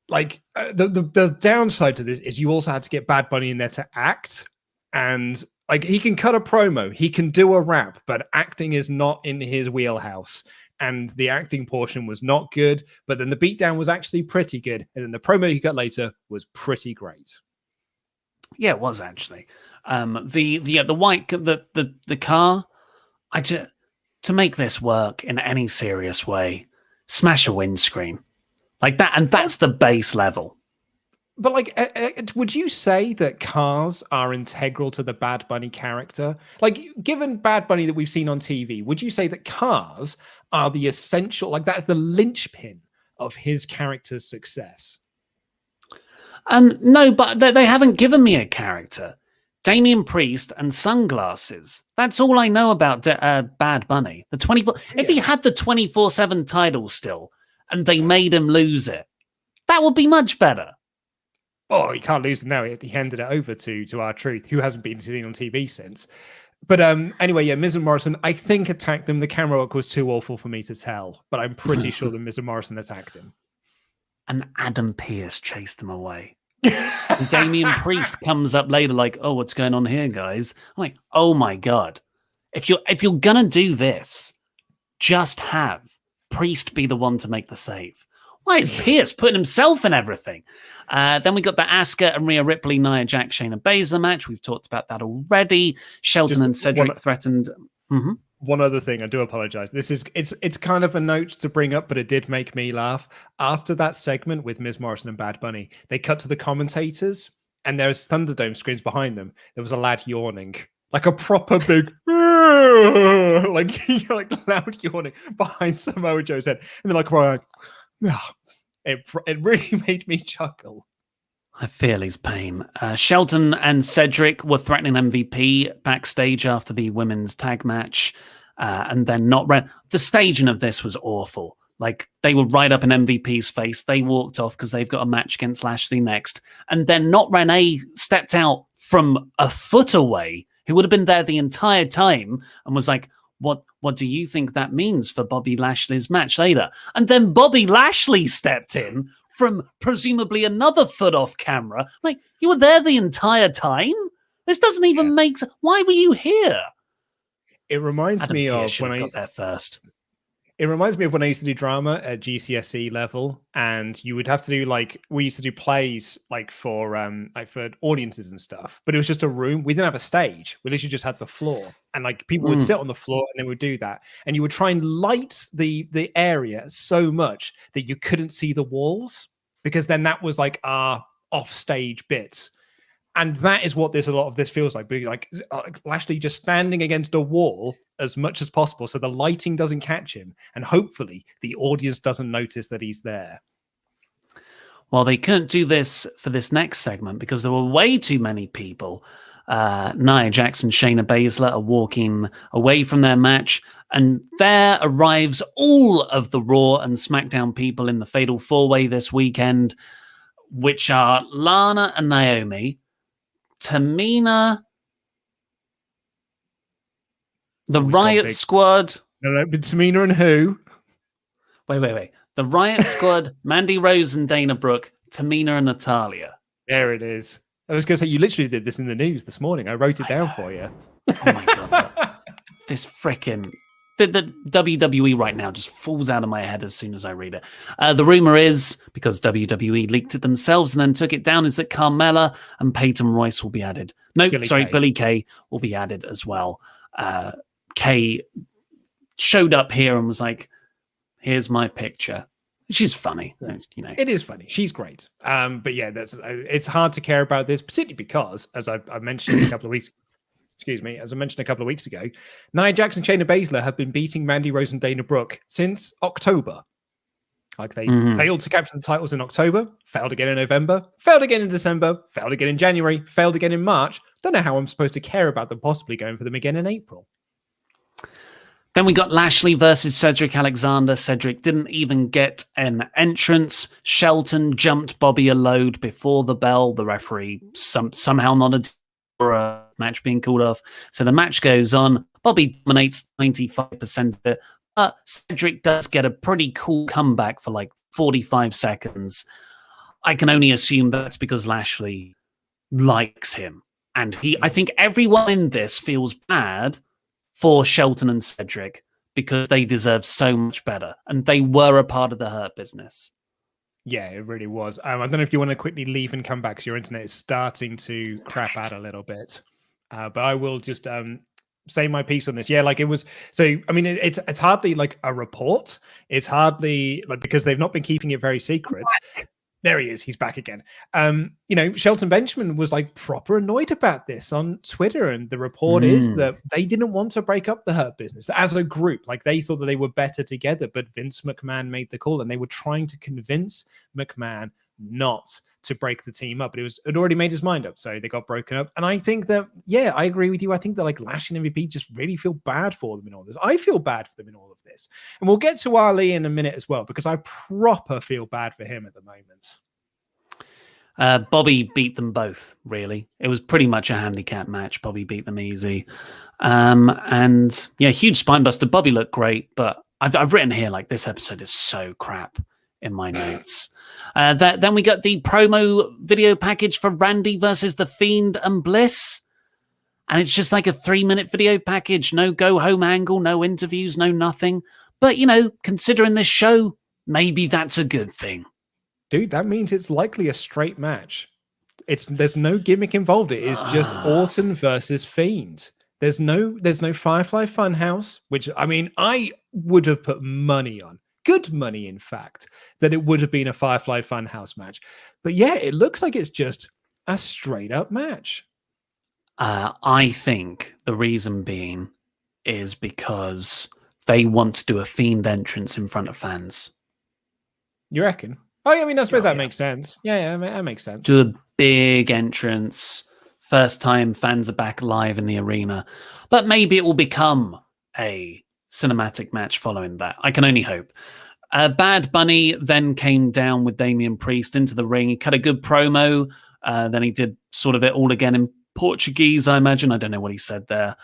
Speaker 3: like the downside to this is you also had to get Bad Bunny in there to act, and like he can cut a promo, he can do a rap, but acting is not in his wheelhouse. And the acting portion was not good, but then the beatdown was actually pretty good, and then the promo he got later was pretty great.
Speaker 2: Yeah, it was actually. The car. To make this work in any serious way, smash a windscreen like that, and that's the base level.
Speaker 3: But like, would you say that cars are integral to the Bad Bunny character? Like, given Bad Bunny that we've seen on TV, would you say that cars are the essential, like that's the linchpin of his character's success?
Speaker 2: No, but they haven't given me a character. Damian Priest and sunglasses. That's all I know about Bad Bunny. The 24. Yeah. If he had the 24/7 title still, and they made him lose it, that would be much better.
Speaker 3: Oh, he can't lose it now. He handed it over to R-Truth, who hasn't been seen on TV since. But anyway, yeah, Miz and Morrison, I think, attacked them. The camera work was too awful for me to tell, but I'm pretty sure that Miz and Morrison attacked him.
Speaker 2: And Adam Pearce chased them away. And Damian Priest comes up later like, oh, what's going on here, guys? I'm like, oh my God. If you're gonna do this, just have Priest be the one to make the save. Why is Pearce putting himself in everything? Then we got the Asuka and Rhea Ripley, Nia Jax, Shayna Baszler match. We've talked about that already. Shelton and Cedric threatened. Mm-hmm.
Speaker 3: One other thing, I do apologize. It's kind of a note to bring up, but it did make me laugh. After that segment with Miz Morrison and Bad Bunny, they cut to the commentators, and there's Thunderdome screens behind them. There was a lad yawning, like a proper big, like loud yawning behind Samoa Joe's head, and they're like, right, it really made me chuckle.
Speaker 2: I feel his pain. Shelton and Cedric were threatening MVP backstage after the women's tag match, and then the staging of this was awful. Like, they were right up in MVP's face. They walked off because they've got a match against Lashley next, and then Not Renee stepped out from a foot away, who would have been there the entire time, and was like, What do you think that means for Bobby Lashley's match later? And then Bobby Lashley stepped in from presumably another foot off camera. Like, you were there the entire time? This doesn't even make sense. Why were you here?
Speaker 3: It reminds me of when I
Speaker 2: got there first.
Speaker 3: It reminds me of when I used to do drama at GCSE level, and you would have to do we used to do plays for audiences and stuff, but it was just a room. We didn't have a stage. We literally just had the floor, and people would sit on the floor and they would do that. And you would try and light the area so much that you couldn't see the walls, because then that was our off stage bits. And that is what a lot of this feels like. Lashley just standing against a wall as much as possible so the lighting doesn't catch him, and hopefully the audience doesn't notice that he's there.
Speaker 2: Well, they couldn't do this for this next segment because there were way too many people. Nia Jax and Shayna Baszler are walking away from their match, and there arrives all of the Raw and SmackDown people in the Fatal 4-Way this weekend, which are Lana and Naomi, Tamina, The Riot Squad.
Speaker 3: No, but Tamina and who?
Speaker 2: Wait. The Riot Squad, Mandy Rose and Dana Brooke, Tamina and Natalia.
Speaker 3: There it is. I was going to say, you literally did this in the news this morning. I wrote it down for you.
Speaker 2: Oh my God. This freaking... The WWE right now just falls out of my head as soon as I read it. The rumor is, because WWE leaked it themselves and then took it down, is that Carmella and Peyton Royce will be added. Billie Kay will be added as well. Kay showed up here and was like, here's my picture. She's funny. You know.
Speaker 3: It is funny. She's great. But yeah, it's hard to care about this, particularly because, as I mentioned a couple of weeks as I mentioned a couple of weeks ago, Nia Jax and Shayna Baszler have been beating Mandy Rose and Dana Brooke since October. Like they failed to capture the titles in October, failed again in November, failed again in December, failed again in January, failed again in March. Don't know how I'm supposed to care about them possibly going for them again in April.
Speaker 2: Then we got Lashley versus Cedric Alexander. Cedric didn't even get an entrance. Shelton jumped Bobby a load before the bell. The referee somehow nodded for a match being called off. So the match goes on. Bobby dominates 95% of it. But Cedric does get a pretty cool comeback for like 45 seconds. I can only assume that's because Lashley likes him. And I think everyone in this feels bad for Shelton and Cedric because they deserve so much better. And they were a part of the Hurt Business. Yeah,
Speaker 3: it really was. I don't know if you want to quickly leave and come back because your internet is starting to crap out a little bit. But I will just say my piece on this. Yeah, like it was. So, I mean, it's hardly like a report. It's hardly like because they've not been keeping it very secret. There he is. He's back again. Shelton Benjamin was like proper annoyed about this on Twitter. And the report is that they didn't want to break up the Hurt Business as a group. Like they thought that they were better together, but Vince McMahon made the call and they were trying to convince McMahon not to break the team up, but it already made his mind up. So they got broken up. And I think that, yeah, I agree with you. I think that like Lashley and MVP just really feel bad for them in all this. I feel bad for them in all of this. And we'll get to Ali in a minute as well, because I proper feel bad for him at the moment.
Speaker 2: Bobby beat them both, really. It was pretty much a handicap match. Bobby beat them easy. And yeah, huge spinebuster. Bobby looked great, but I've written here like this episode is so crap in my notes. Then we got the promo video package for Randy versus The Fiend and Bliss. And it's just like a 3-minute video package. No go-home angle, no interviews, no nothing. But, considering this show, maybe that's a good thing.
Speaker 3: Dude, that means it's likely a straight match. There's no gimmick involved. It is just Orton versus Fiend. There's no Firefly Funhouse, which, I mean, I would have put money on. Good money, in fact, that it would have been a Firefly Funhouse match. But yeah, it looks like it's just a straight up match.
Speaker 2: I think the reason being is because they want to do a Fiend entrance in front of fans.
Speaker 3: You reckon? Oh, yeah, I mean, I suppose that makes sense. Yeah, that makes sense.
Speaker 2: Do a big entrance. First time fans are back live in the arena. But maybe it will become a cinematic match following that. I can only hope. Bad Bunny then came down with Damian Priest into the ring. He cut a good promo. Then he did sort of it all again in Portuguese, I imagine. I don't know what he said there.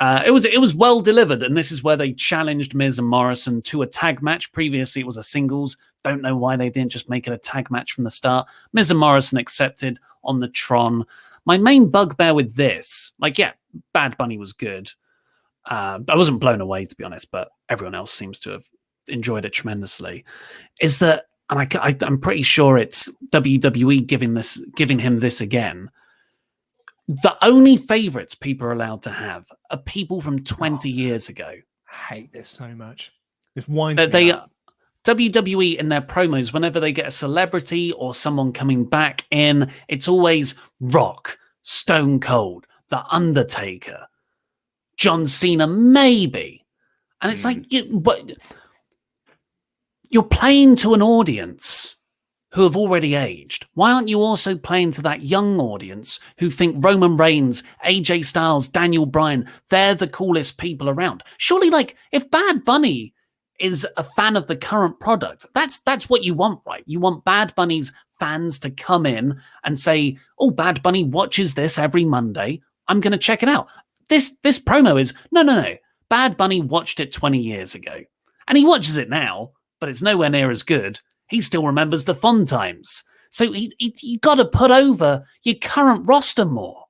Speaker 2: It was well delivered, and this is where they challenged Miz and Morrison to a tag match. Previously, it was a singles. Don't know why they didn't just make it a tag match from the start. Miz and Morrison accepted on the Tron. My main bugbear with this, Bad Bunny was good. I wasn't blown away, to be honest, but everyone else seems to have enjoyed it tremendously. Is that, and I'm pretty sure it's WWE giving him this again. The only favorites people are allowed to have are people from 20 years ago.
Speaker 3: I hate this so much. This winds me up.
Speaker 2: WWE in their promos, whenever they get a celebrity or someone coming back in, it's always Rock, Stone Cold, The Undertaker, John Cena, maybe. And it's like, but you're playing to an audience who have already aged. Why aren't you also playing to that young audience who think Roman Reigns, AJ Styles, Daniel Bryan, they're the coolest people around? Surely, if Bad Bunny is a fan of the current product, that's what you want, right? You want Bad Bunny's fans to come in and say, oh, Bad Bunny watches this every Monday. I'm going to check it out. This promo is, no. Bad Bunny watched it 20 years ago. And he watches it now, but it's nowhere near as good. He still remembers the fun times. So you got to put over your current roster more.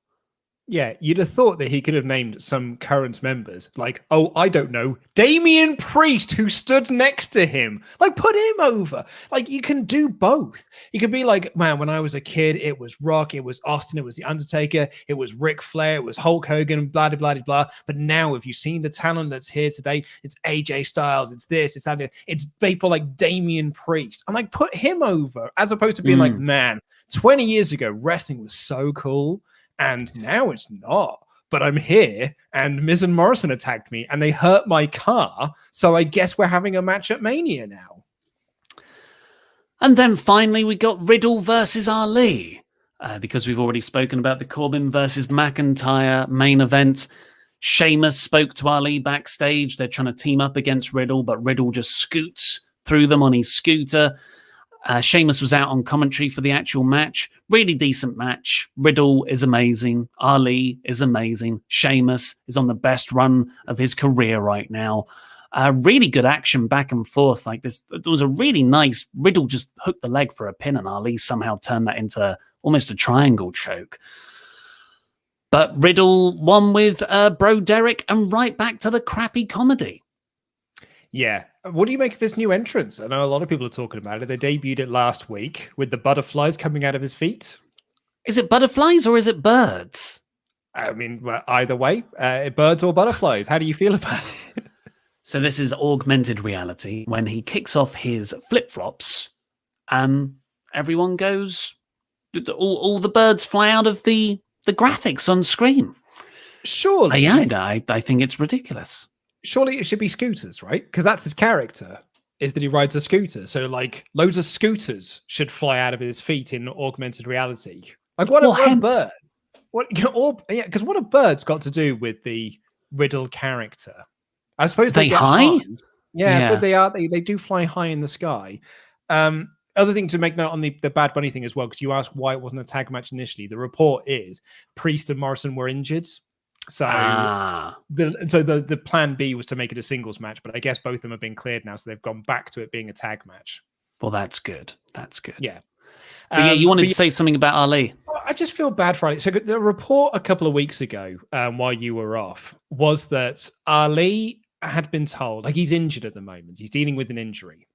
Speaker 3: Yeah, you'd have thought that he could have named some current members, like, oh, I don't know, Damian Priest, who stood next to him. Like, put him over. Like, you can do both. You could be like, man, when I was a kid, it was Rock, it was Austin, it was The Undertaker, it was Ric Flair, it was Hulk Hogan, blah, blah, blah, blah. But now, if you've seen the talent that's here today, it's AJ Styles, it's this, it's that, it's people like Damian Priest. I'm like, put him over, as opposed to being like, man, 20 years ago, wrestling was so cool. And now it's not. But I'm here, and Miz and Morrison attacked me, and they hurt my car. So I guess we're having a match at Mania now.
Speaker 2: And then finally, we got Riddle versus Ali. Because we've already spoken about the Corbin versus McIntyre main event. Sheamus spoke to Ali backstage. They're trying to team up against Riddle, but Riddle just scoots through them on his scooter. Sheamus was out on commentary for the actual match. Really decent match. Riddle is amazing. Ali is amazing. Sheamus is on the best run of his career right now. Really good action back and forth like this. There was a really nice... Riddle just hooked the leg for a pin, and Ali somehow turned that into almost a triangle choke. But Riddle won with Bro Derek, and right back to the crappy comedy.
Speaker 3: Yeah. What do you make of his new entrance? I know a lot of people are talking about it. They debuted it last week with the butterflies coming out of his feet.
Speaker 2: Is it butterflies or is it birds?
Speaker 3: I mean, well, either way, birds or butterflies. How do you feel about it?
Speaker 2: So this is augmented reality. When he kicks off his flip-flops, everyone goes... All the birds fly out of the graphics on screen.
Speaker 3: Surely.
Speaker 2: Yeah, I think it's ridiculous.
Speaker 3: Surely it should be scooters, right? Because that's his character, is that he rides a scooter. So, like, loads of scooters should fly out of his feet in augmented reality. Like, what a bird. Because what have birds got to do with the Riddle character? I suppose they get high. Yeah, I suppose they are. They do fly high in the sky. Other thing to make note on the Bad Bunny thing as well, because you asked why it wasn't a tag match initially. The report is Priest and Morrison were injured. So the plan B was to make it a singles match, but I guess both of them have been cleared now, so they've gone back to it being a tag match.
Speaker 2: Well, that's good. That's good.
Speaker 3: Yeah.
Speaker 2: But you wanted to say something about Ali.
Speaker 3: I just feel bad for Ali. So the report a couple of weeks ago, while you were off, was that Ali had been told, like, he's injured at the moment. He's dealing with an injury.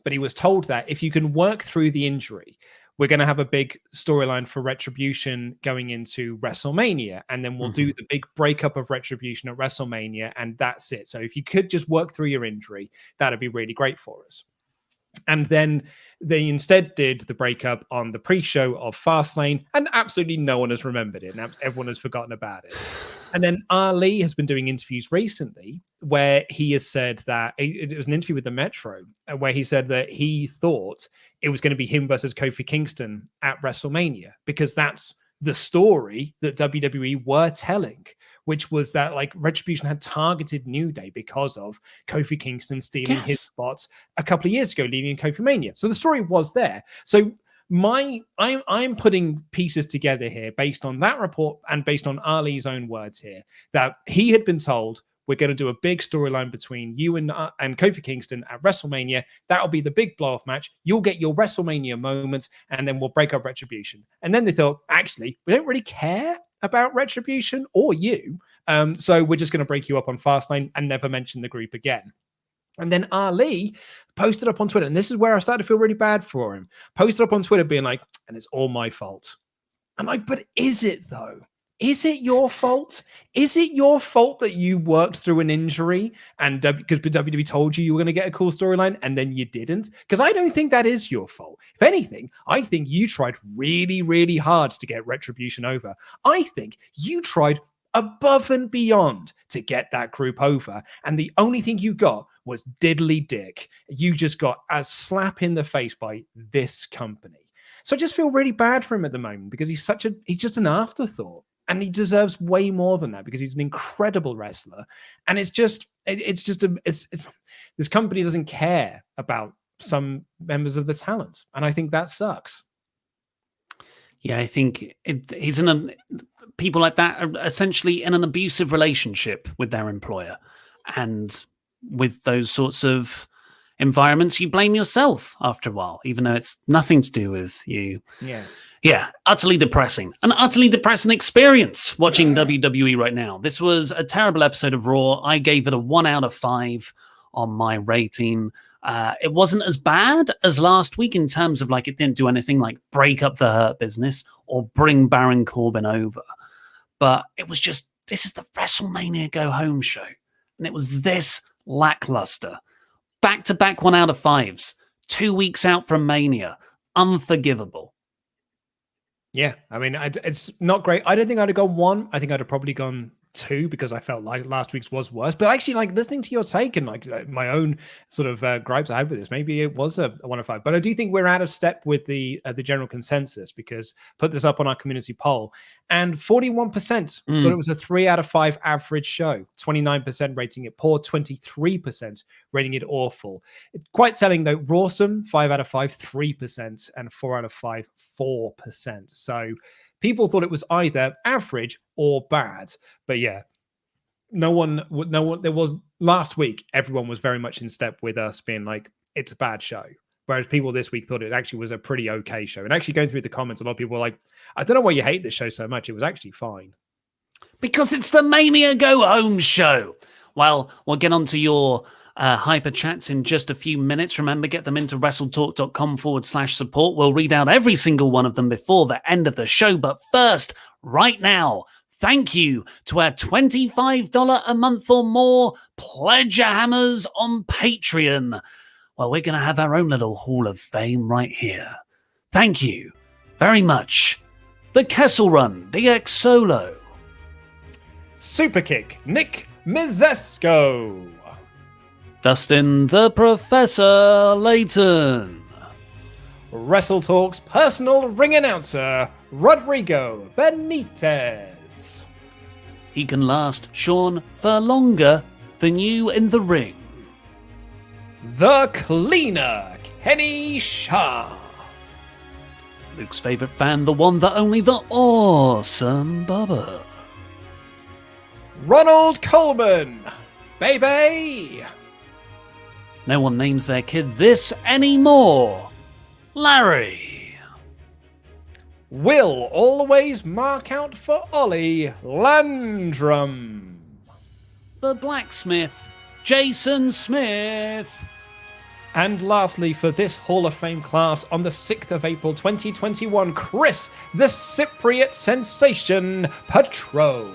Speaker 3: But he was told that if you can work through the injury, we're going to have a big storyline for Retribution going into WrestleMania. And then we'll do the big breakup of Retribution at WrestleMania. And that's it. So if you could just work through your injury, that'd be really great for us. And then they instead did the breakup on the pre-show of Fastlane, and absolutely no one has remembered it. And everyone has forgotten about it. And then Ali has been doing interviews recently where he has said that it was an interview with the Metro where he said that he thought it was going to be him versus Kofi Kingston at WrestleMania, because that's the story that WWE were telling, which was that, like, Retribution had targeted New Day because of Kofi Kingston stealing his spots a couple of years ago, leading in Kofi Mania. So the story was there. So I'm putting pieces together here based on that report and based on Ali's own words here, that he had been told, we're going to do a big storyline between you and Kofi Kingston at WrestleMania. That'll be the big blow-off match. You'll get your WrestleMania moments, and then we'll break up Retribution. And then they thought, actually, we don't really care about Retribution or you. So we're just going to break you up on Fastlane and never mention the group again. And then Ali posted up on Twitter, and this is where I started to feel really bad for him. Posted up on Twitter being like, and it's all my fault. I'm like, but is it though? Is it your fault? Is it your fault that you worked through an injury and because WWE told you were going to get a cool storyline and then you didn't? Because I don't think that is your fault. If anything, I think you tried really, really hard to get Retribution over. I think you tried above and beyond to get that group over. And the only thing you got was diddly dick. You just got a slap in the face by this company. So I just feel really bad for him at the moment because he's just an afterthought. And he deserves way more than that because he's an incredible wrestler. And this company doesn't care about some members of the talent. And I think that sucks.
Speaker 2: Yeah, I think people like that are essentially in an abusive relationship with their employer. And with those sorts of environments, you blame yourself after a while, even though it's nothing to do with you. Yeah, utterly depressing. An utterly depressing experience watching WWE right now. This was a terrible episode of Raw. I gave it a 1 out of 5 on my rating. It wasn't as bad as last week in terms of like it didn't do anything like break up the Hurt Business or bring Baron Corbin over. But it was just, this is the WrestleMania Go Home show. And it was this lackluster. Back-to-back 1 out of 5s. 2 weeks out from Mania. Unforgivable.
Speaker 3: Yeah, I mean, it's not great. I don't think I'd have gone 1. I think I'd have probably gone 2 because I felt like last week's was worse. But actually, like listening to your take and like my own sort of gripes I had with this, maybe it was a 1 out of 5. But I do think we're out of step with the general consensus because put this up on our community poll and 41% thought it was a 3 out of 5 average show, 29% rating it poor, 23% rating it awful. It's quite telling though. Rawsome 5 out of 5, 3%, and 4 out of 5, 4%. So people thought it was either average or bad. But yeah, no one, there was last week, everyone was very much in step with us being like, it's a bad show. Whereas people this week thought it actually was a pretty okay show. And actually going through the comments, a lot of people were like, I don't know why you hate this show so much. It was actually fine.
Speaker 2: Because it's the Mania Go Home show. Well, we'll get on to your Hyperchats in just a few minutes. Remember, get them into WrestleTalk.com/support. We'll read out every single one of them before the end of the show. But first, right now, thank you to our $25 a month or more Pledger Hammers on Patreon. Well, we're going to have our own little Hall of Fame right here. Thank you very much. The Kessel Run, DX Solo.
Speaker 3: Superkick, Nick Mizesko.
Speaker 2: Dustin the Professor Layton.
Speaker 3: WrestleTalk's personal ring announcer, Rodrigo Benitez.
Speaker 2: He can last, Sean, for longer than you in the ring.
Speaker 3: The Cleaner, Kenny Shah.
Speaker 2: Luke's favourite fan, the one, the only, the awesome Bubba.
Speaker 3: Ronald Coleman, baby.
Speaker 2: No one names their kid this anymore. Larry.
Speaker 3: Will always mark out for Ollie Landrum.
Speaker 2: The Blacksmith, Jason Smith.
Speaker 3: And lastly, for this Hall of Fame class on the 6th of April 2021, Chris, the Cypriot Sensation Patro.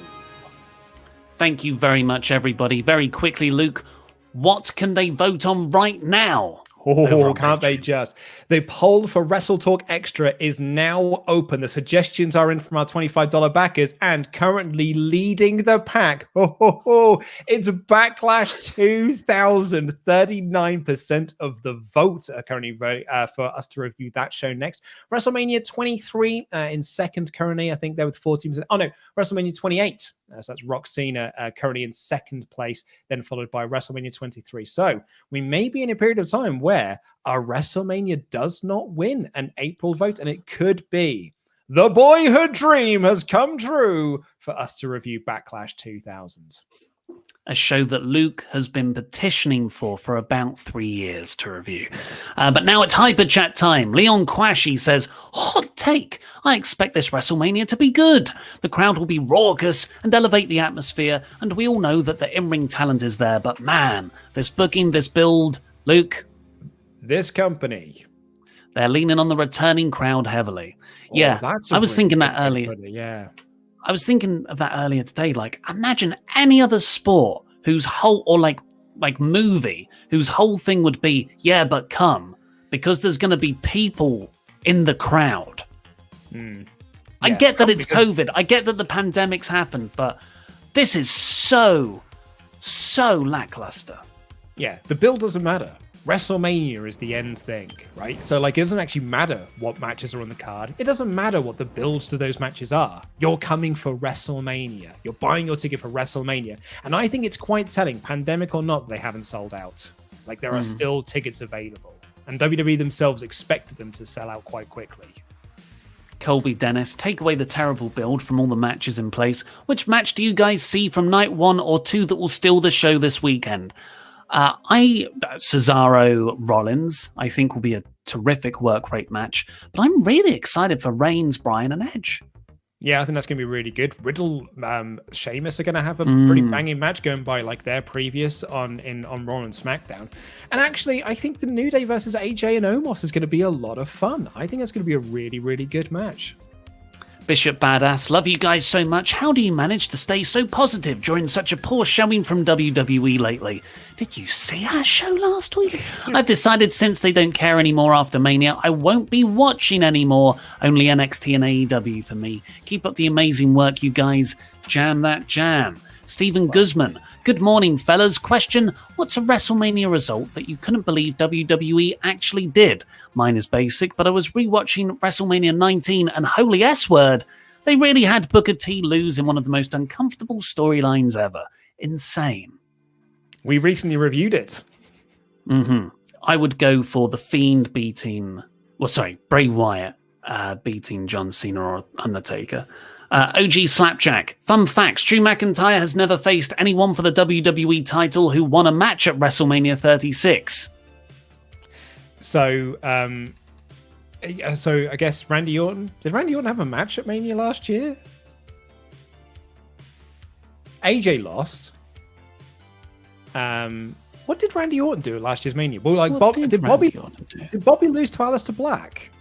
Speaker 2: Thank you very much, everybody. Very quickly, Luke, what can they vote on right now?
Speaker 3: Oh, can't they just? The poll for WrestleTalk Extra is now open. The suggestions are in from our $25 backers and currently leading the pack. It's Backlash 2000. 39% of the votes are currently voting for us to review that show next. WrestleMania 23 in second currently. I think they're with 14%. Oh, no. WrestleMania 28. So that's Rock Cena currently in second place, then followed by WrestleMania 23. So we may be in a period of time where our WrestleMania does not win an April vote, and it could be the boyhood dream has come true for us to review Backlash 2000.
Speaker 2: A show that Luke has been petitioning for about 3 years to review. But now it's Hyperchat time. Leon Quashy says, hot take. I expect this WrestleMania to be good. The crowd will be raucous and elevate the atmosphere, and we all know that the in-ring talent is there, but man, this booking, this build, Luke,
Speaker 3: this company,
Speaker 2: they're leaning on the returning crowd heavily. I was thinking that earlier.
Speaker 3: Yeah.
Speaker 2: I was thinking of that earlier today. Like, imagine any other sport whose whole, or like movie, whose whole thing would be, yeah, but come, because there's going to be people in the crowd. I get that it's COVID. I get that the pandemic's happened, but this is so lackluster.
Speaker 3: Yeah, the build doesn't matter. WrestleMania is the end thing, right? So, like, it doesn't actually matter what matches are on the card. It doesn't matter what the builds to those matches are. You're coming for WrestleMania. You're buying your ticket for WrestleMania. And I think it's quite telling, pandemic or not, they haven't sold out. Like, there are still tickets available. And WWE themselves expected them to sell out quite quickly.
Speaker 2: Colby Dennis, take away the terrible build from all the matches in place. Which match do you guys see from night 1 or 2 that will steal the show this weekend? Cesaro Rollins, I think will be a terrific work rate match, but I'm really excited for Reigns, Bryan, and Edge.
Speaker 3: Yeah, I think that's going to be really good. Riddle, Sheamus are going to have a pretty banging match going by like their previous on Raw and SmackDown. And actually, I think the New Day versus AJ and Omos is going to be a lot of fun. I think that's going to be a really, really good match.
Speaker 2: Bishop Badass, love you guys so much. How do you manage to stay so positive during such a poor showing from WWE lately? Did you see our show last week? I've decided since they don't care anymore after Mania, I won't be watching anymore. Only NXT and AEW for me. Keep up the amazing work, you guys. Jam that jam. Stephen Guzman, good morning, fellas. Question, what's a WrestleMania result that you couldn't believe WWE actually did? Mine is basic, but I was rewatching WrestleMania 19 and holy S-word, they really had Booker T lose in one of the most uncomfortable storylines ever. Insane.
Speaker 3: We recently reviewed it.
Speaker 2: I would go for The Fiend beating, Bray Wyatt beating John Cena or Undertaker. OG Slapjack. Fun facts. Drew McIntyre has never faced anyone for the WWE title who won a match at WrestleMania 36.
Speaker 3: So I guess Randy Orton. Did Randy Orton have a match at Mania last year? AJ lost. What did Randy Orton do at last year's Mania? Well, did Bobby lose to Aleister Black?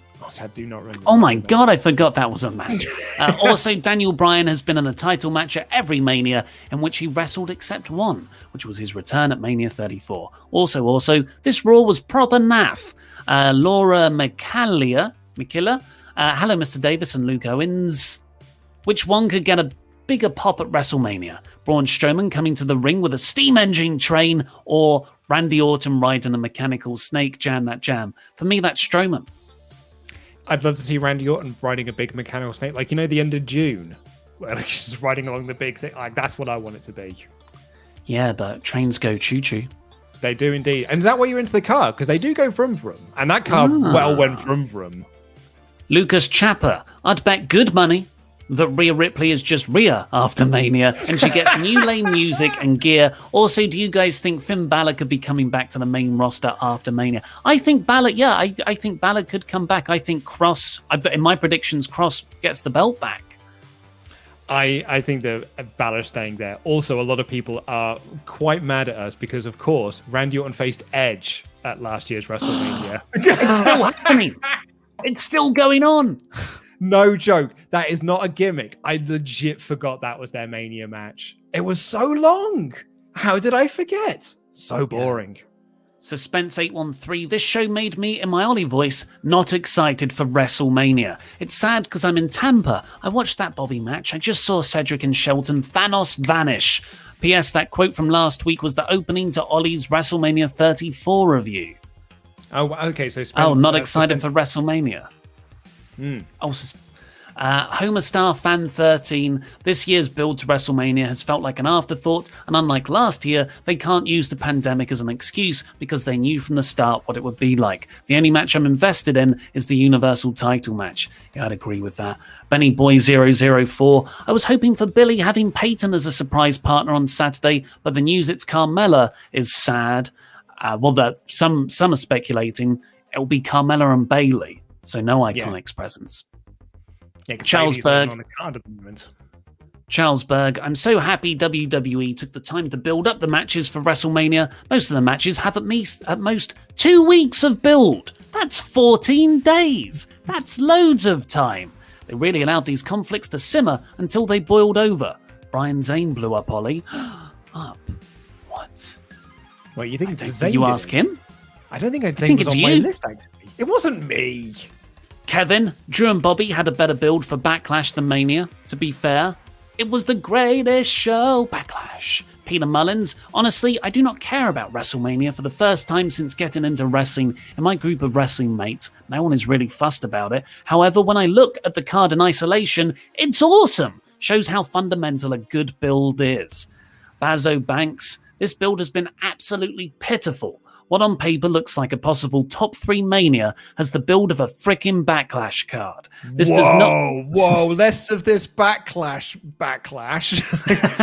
Speaker 3: I do not remember.
Speaker 2: Oh my God, I forgot that was a match. Also, Daniel Bryan has been in a title match at every Mania in which he wrestled except one, which was his return at Mania 34. Also, this Raw was proper naff. Laura McKilla. Hello, Mr. Davis and Luke Owens. Which one could get a bigger pop at WrestleMania? Braun Strowman coming to the ring with a steam engine train, or Randy Orton riding a mechanical snake? Jam that jam. For me, that's Strowman.
Speaker 3: I'd love to see Randy Orton riding a big mechanical snake, like, the end of June, where he's just riding along the big thing. Like, that's what I want it to be.
Speaker 2: Yeah, but trains go choo-choo.
Speaker 3: They do indeed. And is that why you're into the car? Because they do go vroom-vroom. And that car went vroom-vroom.
Speaker 2: Lucas Chapper. I'd bet good money that Rhea Ripley is just Rhea after Mania, and she gets new lane music and gear. Also, do you guys think Finn Balor could be coming back to the main roster after Mania? I think Balor, I think Balor could come back. I think in my predictions, Cross gets the belt back.
Speaker 3: I think that Balor staying there. Also, a lot of people are quite mad at us because, of course, Randy Orton faced Edge at last year's WrestleMania.
Speaker 2: It's still happening. It's still going on.
Speaker 3: No joke. That is not a gimmick. I legit forgot that was their Mania match. It was so long. How did I forget? So boring. Yeah.
Speaker 2: Suspense 813. This show made me, in my Ollie voice, not excited for WrestleMania. It's sad because I'm in Tampa. I watched that Bobby match. I just saw Cedric and Shelton Thanos vanish. P.S. That quote from last week was the opening to Ollie's WrestleMania 34 review.
Speaker 3: Oh, okay. So
Speaker 2: not excited for WrestleMania. Homer Star Fan 13. This year's build to WrestleMania has felt like an afterthought, and unlike last year, they can't use the pandemic as an excuse because they knew from the start what it would be like. The only match I'm invested in is the Universal title match. Yeah, I'd agree with that. Benny Boy 004. I was hoping for Billy having Peyton as a surprise partner on Saturday, but the news it's Carmella is sad. Some are speculating it'll be Carmella and Bayley. So no Iconics presence.
Speaker 3: Yeah,
Speaker 2: Charles Berg.
Speaker 3: On the card at the moment.
Speaker 2: Charles Berg. I'm so happy WWE took the time to build up the matches for WrestleMania. Most of the matches have at most 2 weeks of build. That's 14 days. That's loads of time. They really allowed these conflicts to simmer until they boiled over. Brian Zane blew up Ollie. Up. What?
Speaker 3: Well, you think
Speaker 2: Did you ask him?
Speaker 3: I don't think Zane was on my list, actually. It wasn't me.
Speaker 2: Kevin, Drew and Bobby had a better build for Backlash than Mania. To be fair, it was the greatest show. Backlash. Peter Mullins, honestly, I do not care about WrestleMania for the first time since getting into wrestling. In my group of wrestling mates, no one is really fussed about it. However, when I look at the card in isolation, it's awesome. Shows how fundamental a good build is. Bazo Banks, this build has been absolutely pitiful. what on paper looks like a possible top 3 Mania has the build of a frickin' Backlash card. This does not...
Speaker 3: Whoa, less of this backlash.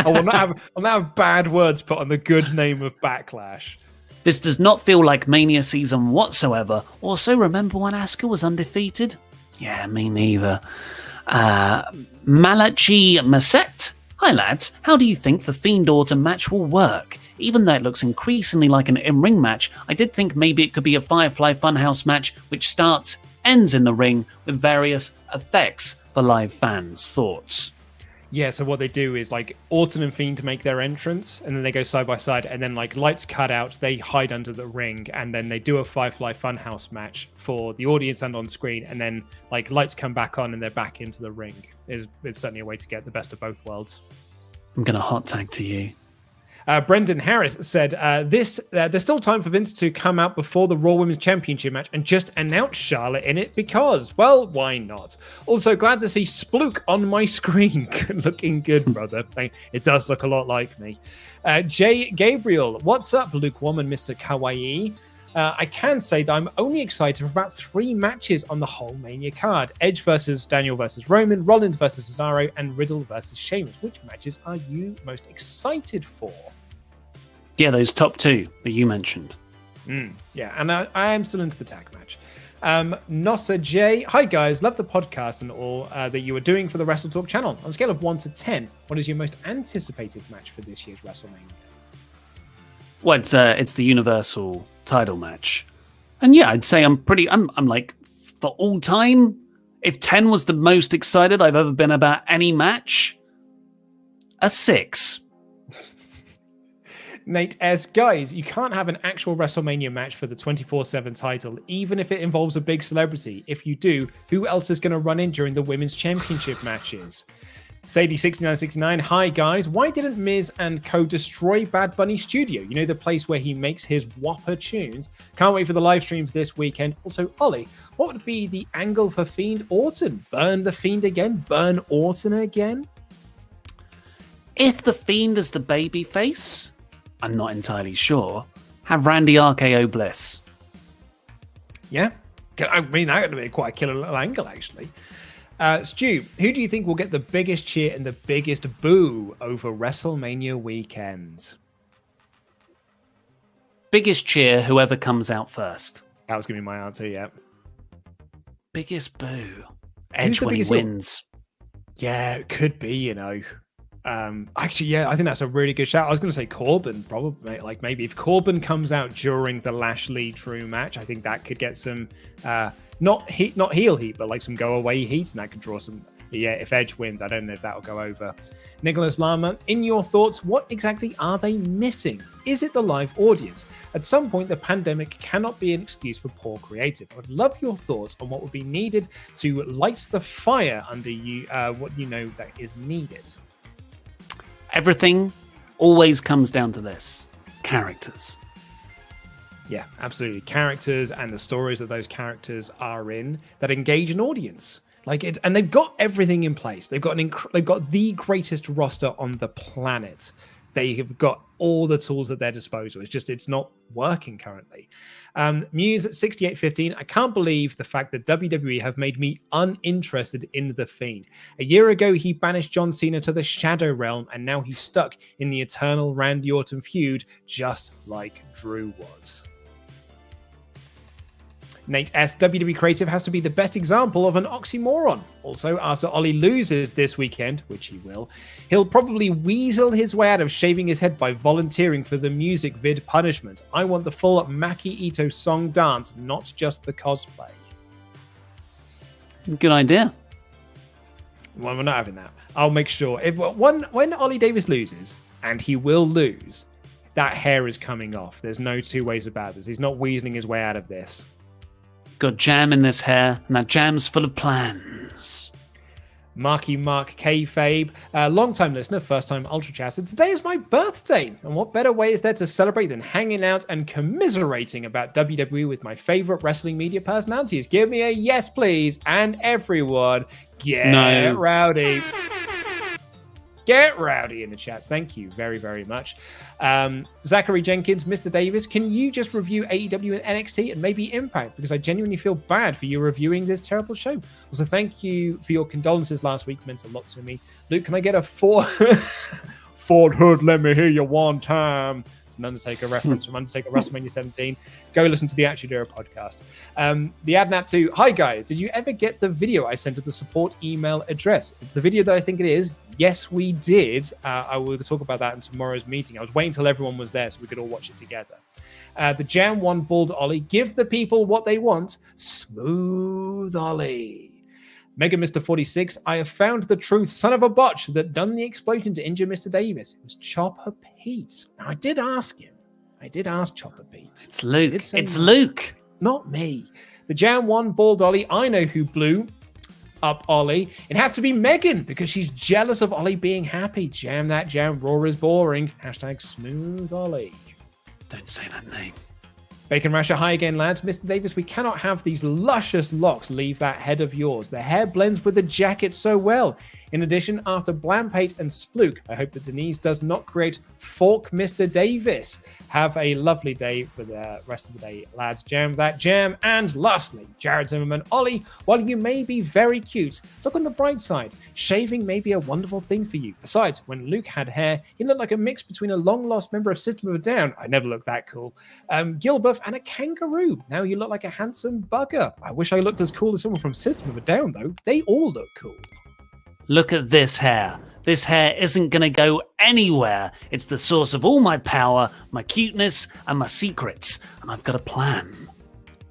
Speaker 3: I will not have bad words put on the good name of Backlash.
Speaker 2: This does not feel like Mania season whatsoever. Also, remember when Asuka was undefeated? Yeah, me neither. Malachi Masset. Hi lads, how do you think the Fiend Orton match will work? Even though it looks increasingly like an in-ring match, I did think maybe it could be a Firefly Funhouse match which starts, ends in the ring with various effects for live fans. Thoughts?
Speaker 3: Yeah, so what they do is like Orton and Fiend make their entrance and then they go side by side and then like lights cut out, they hide under the ring and then they do a Firefly Funhouse match for the audience and on screen and then like lights come back on and they're back into the ring. It's certainly a way to get the best of both worlds.
Speaker 2: I'm going to hot tag to you.
Speaker 3: Brendan Harris said, there's still time for Vince to come out before the Raw Women's Championship match and just announce Charlotte in it because, well, why not? Also, glad to see Spluke on my screen. Looking good, brother. It does look a lot like me. Jay Gabriel, what's up, lukewarm and Mr. Kawaii? I can say that I'm only excited for about 3 matches on the whole Mania card. Edge versus Daniel versus Roman, Rollins versus Cesaro, and Riddle versus Sheamus. Which matches are you most excited for?
Speaker 2: Yeah, those top 2 that you mentioned.
Speaker 3: Yeah, and I am still into the tag match. Nossa J, hi guys, love the podcast and all that you are doing for the WrestleTalk channel. On a scale of 1 to 10, what is your most anticipated match for this year's WrestleMania?
Speaker 2: Well, it's the Universal title match. And yeah, I'd say I'm like, for all time, if 10 was the most excited I've ever been about any match, a 6.
Speaker 3: Nate S. Guys, you can't have an actual WrestleMania match for the 24/7 title, even if it involves a big celebrity. If you do, who else is going to run in during the Women's Championship matches? Sadie6969, hi guys. Why didn't Miz and co destroy Bad Bunny Studio? You know, the place where he makes his whopper tunes. Can't wait for the live streams this weekend. Also, Ollie, what would be the angle for Fiend Orton? Burn the Fiend again? Burn Orton again?
Speaker 2: If the Fiend is the baby face, I'm not entirely sure. Have Randy RKO Bliss.
Speaker 3: Yeah. I mean, that would be quite a killer little angle, actually. Stu, who do you think will get the biggest cheer and the biggest boo over WrestleMania weekend?
Speaker 2: Biggest cheer, whoever comes out first.
Speaker 3: That was going to be my answer, yeah.
Speaker 2: Biggest boo. Edge when he wins.
Speaker 3: Yeah, it could be, you know. Actually, yeah, I think that's a really good shout. I was going to say Corbin, probably. Like maybe if Corbin comes out during the Lashley Drew match, I think that could get some not heel heat, but like some go away heat, and that could draw some. Yeah, if Edge wins, I don't know if that will go over. Nicholas Lama, in your thoughts, what exactly are they missing? Is it the live audience? At some point, the pandemic cannot be an excuse for poor creative. I would love your thoughts on what would be needed to light the fire under you. What you know that is needed.
Speaker 2: Everything always comes down to this. Characters.
Speaker 3: Yeah, absolutely. Characters and the stories that those characters are in that engage an audience. Like it, and they've got everything in place. They've got they've got the greatest roster on the planet. They have got all the tools at their disposal. It's not working currently. Muse at 6815. I can't believe the fact that WWE have made me uninterested in The Fiend. A year ago, he banished John Cena to the Shadow Realm, and now he's stuck in the eternal Randy Orton feud, just like Drew was. Nate S. WWE Creative has to be the best example of an oxymoron. Also, after Ollie loses this weekend, which he will, he'll probably weasel his way out of shaving his head by volunteering for the music vid punishment. I want the full Maki Ito song dance, not just the cosplay.
Speaker 2: Good idea.
Speaker 3: Well, we're not having that. I'll make sure. When Ollie Davis loses, and he will lose, that hair is coming off. There's no two ways about this. He's not weaseling his way out of this.
Speaker 2: Got jam in this hair, and that jam's full of plans.
Speaker 3: Marky Mark Kayfabe, long-time listener, first-time Ultra Chat. Today is my birthday, and what better way is there to celebrate than hanging out and commiserating about WWE with my favorite wrestling media personalities? Give me a yes, please, and everyone, get rowdy. Get rowdy in the chats. Thank you very, very much. Zachary Jenkins, Mr. Davis, can you just review AEW and NXT and maybe Impact? Because I genuinely feel bad for you reviewing this terrible show. Also, thank you for your condolences last week. It meant a lot to me. Luke, can I get a Ford Hood? Let me hear you one time. It's an Undertaker reference from Undertaker WrestleMania 17. Go listen to the Attitude Era podcast. The Adnap 2. Hi, guys. Did you ever get the video I sent to the support email address? It's the video that I think it is. Yes, we did. I will talk about that in tomorrow's meeting. I was waiting until everyone was there so we could all watch it together. The Jam 1 Bald Ollie. Give the people what they want. Smooth Ollie. Mega Mr. 46, I have found the truth, son of a botch, that done the explosion to injure Mr. Davis. It was Chopper Pete. Now, I did ask him. I did ask Chopper Pete.
Speaker 2: It's Luke. It's Luke.
Speaker 3: Not me. The Jam 1 Bald Ollie, I know who blew up Ollie. It has to be Megan because she's jealous of Ollie being happy. Jam that jam. Raw is boring. Hashtag smooth Ollie.
Speaker 2: Don't say that name.
Speaker 3: Bacon Rasher, hi again, lads. Mr. Davis, we cannot have these luscious locks leave that head of yours. The hair blends with the jacket so well. In addition, after Blampate and Spluke, I hope that Denise does not create Fork Mr. Davis. Have a lovely day for the rest of the day, lads. Jam that jam. And lastly, Jared Zimmerman, Ollie, while you may be very cute, look on the bright side. Shaving may be a wonderful thing for you. Besides, when Luke had hair, he looked like a mix between a long-lost member of System of a Down. I never looked that cool. Gilbuff and a kangaroo. Now you look like a handsome bugger. I wish I looked as cool as someone from System of a Down, though. They all look cool.
Speaker 2: Look at this hair. This hair isn't going to go anywhere. It's the source of all my power, my cuteness, and my secrets. And I've got a plan.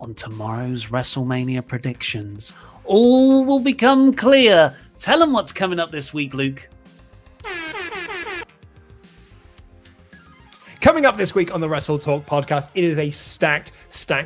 Speaker 2: On tomorrow's WrestleMania predictions, all will become clear. Tell them what's coming up this week, Luke.
Speaker 3: Coming up this week on the WrestleTalk podcast, it is a stacked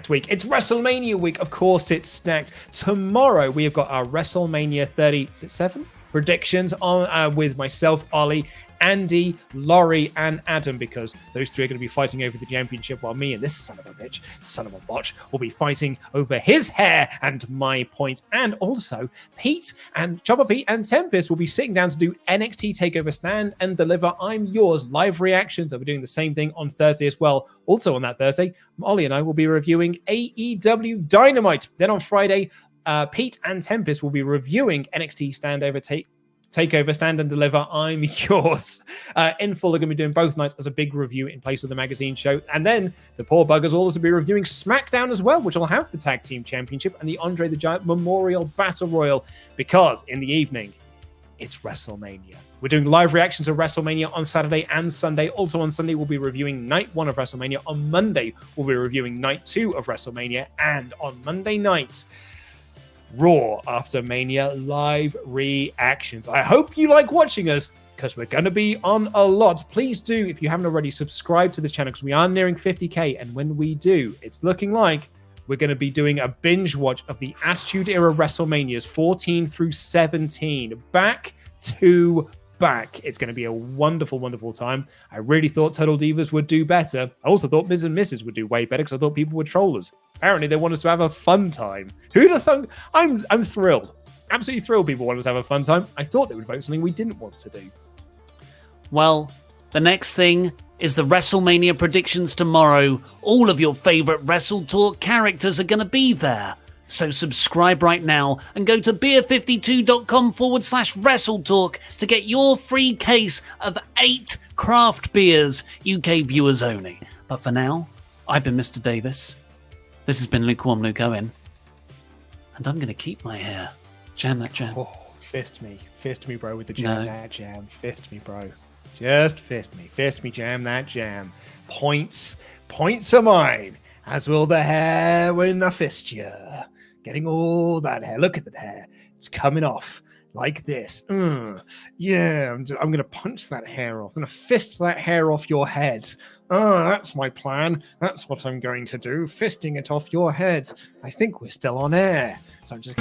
Speaker 3: week. It's WrestleMania week. Of course, it's stacked. Tomorrow, we have got our WrestleMania 37 predictions on with myself, Ollie, Andy, Laurie, and Adam, because those three are going to be fighting over the championship while me and this son of a bitch, son of a botch, will be fighting over his hair and my point. And also, Pete and Chopper Pete and Tempest will be sitting down to do NXT TakeOver Stand and Deliver I'm Yours live reactions. I'll be doing the same thing on Thursday as well. Also on that Thursday, Ollie and I will be reviewing AEW Dynamite. Then on Friday, Pete and Tempest will be reviewing NXT TakeOver Stand and Deliver I'm Yours. In full, they're going to be doing both nights as a big review in place of the magazine show. And then the poor buggers will also be reviewing SmackDown as well, which will have the Tag Team Championship and the Andre the Giant Memorial Battle Royal, because in the evening, it's WrestleMania. We're doing live reactions of WrestleMania on Saturday and Sunday. Also on Sunday, we'll be reviewing Night 1 of WrestleMania. On Monday, we'll be reviewing Night 2 of WrestleMania. And on Monday nights, Raw After Mania live reactions. I hope you like watching us, because we're going to be on a lot. Please do, if you haven't already, subscribe to this channel, because we are nearing 50k. And when we do, it's looking like we're going to be doing a binge watch of the Attitude Era WrestleManias 14 through 17. Back to back. It's going to be a wonderful, wonderful time. I really thought Total Divas would do better. I also thought Ms. and Mrs. would do way better, because I thought people were trollers. Apparently, they want us to have a fun time. Who'd have thunk? I'm thrilled. Absolutely thrilled people want us to have a fun time. I thought they would vote something we didn't want to do.
Speaker 2: Well, the next thing is the WrestleMania predictions tomorrow. All of your favorite WrestleTalk characters are going to be there. So subscribe right now and go to beer52.com/WrestleTalk to get your free case of 8 craft beers, UK viewers only. But for now, I've been Mr. Davis. This has been Lukewarm Luke Owen. And I'm going to keep my hair. Jam that jam.
Speaker 3: Oh, fist me, bro, with the jam that jam. Fist me, bro. Just fist me, jam that jam. Points are mine, as will the hair when I fist you. Getting all that hair. Look at that hair. It's coming off like this. Yeah, I'm going to punch that hair off. I'm going to fist that hair off your head. That's my plan. That's what I'm going to do. Fisting it off your head. I think we're still on air. So I'm just...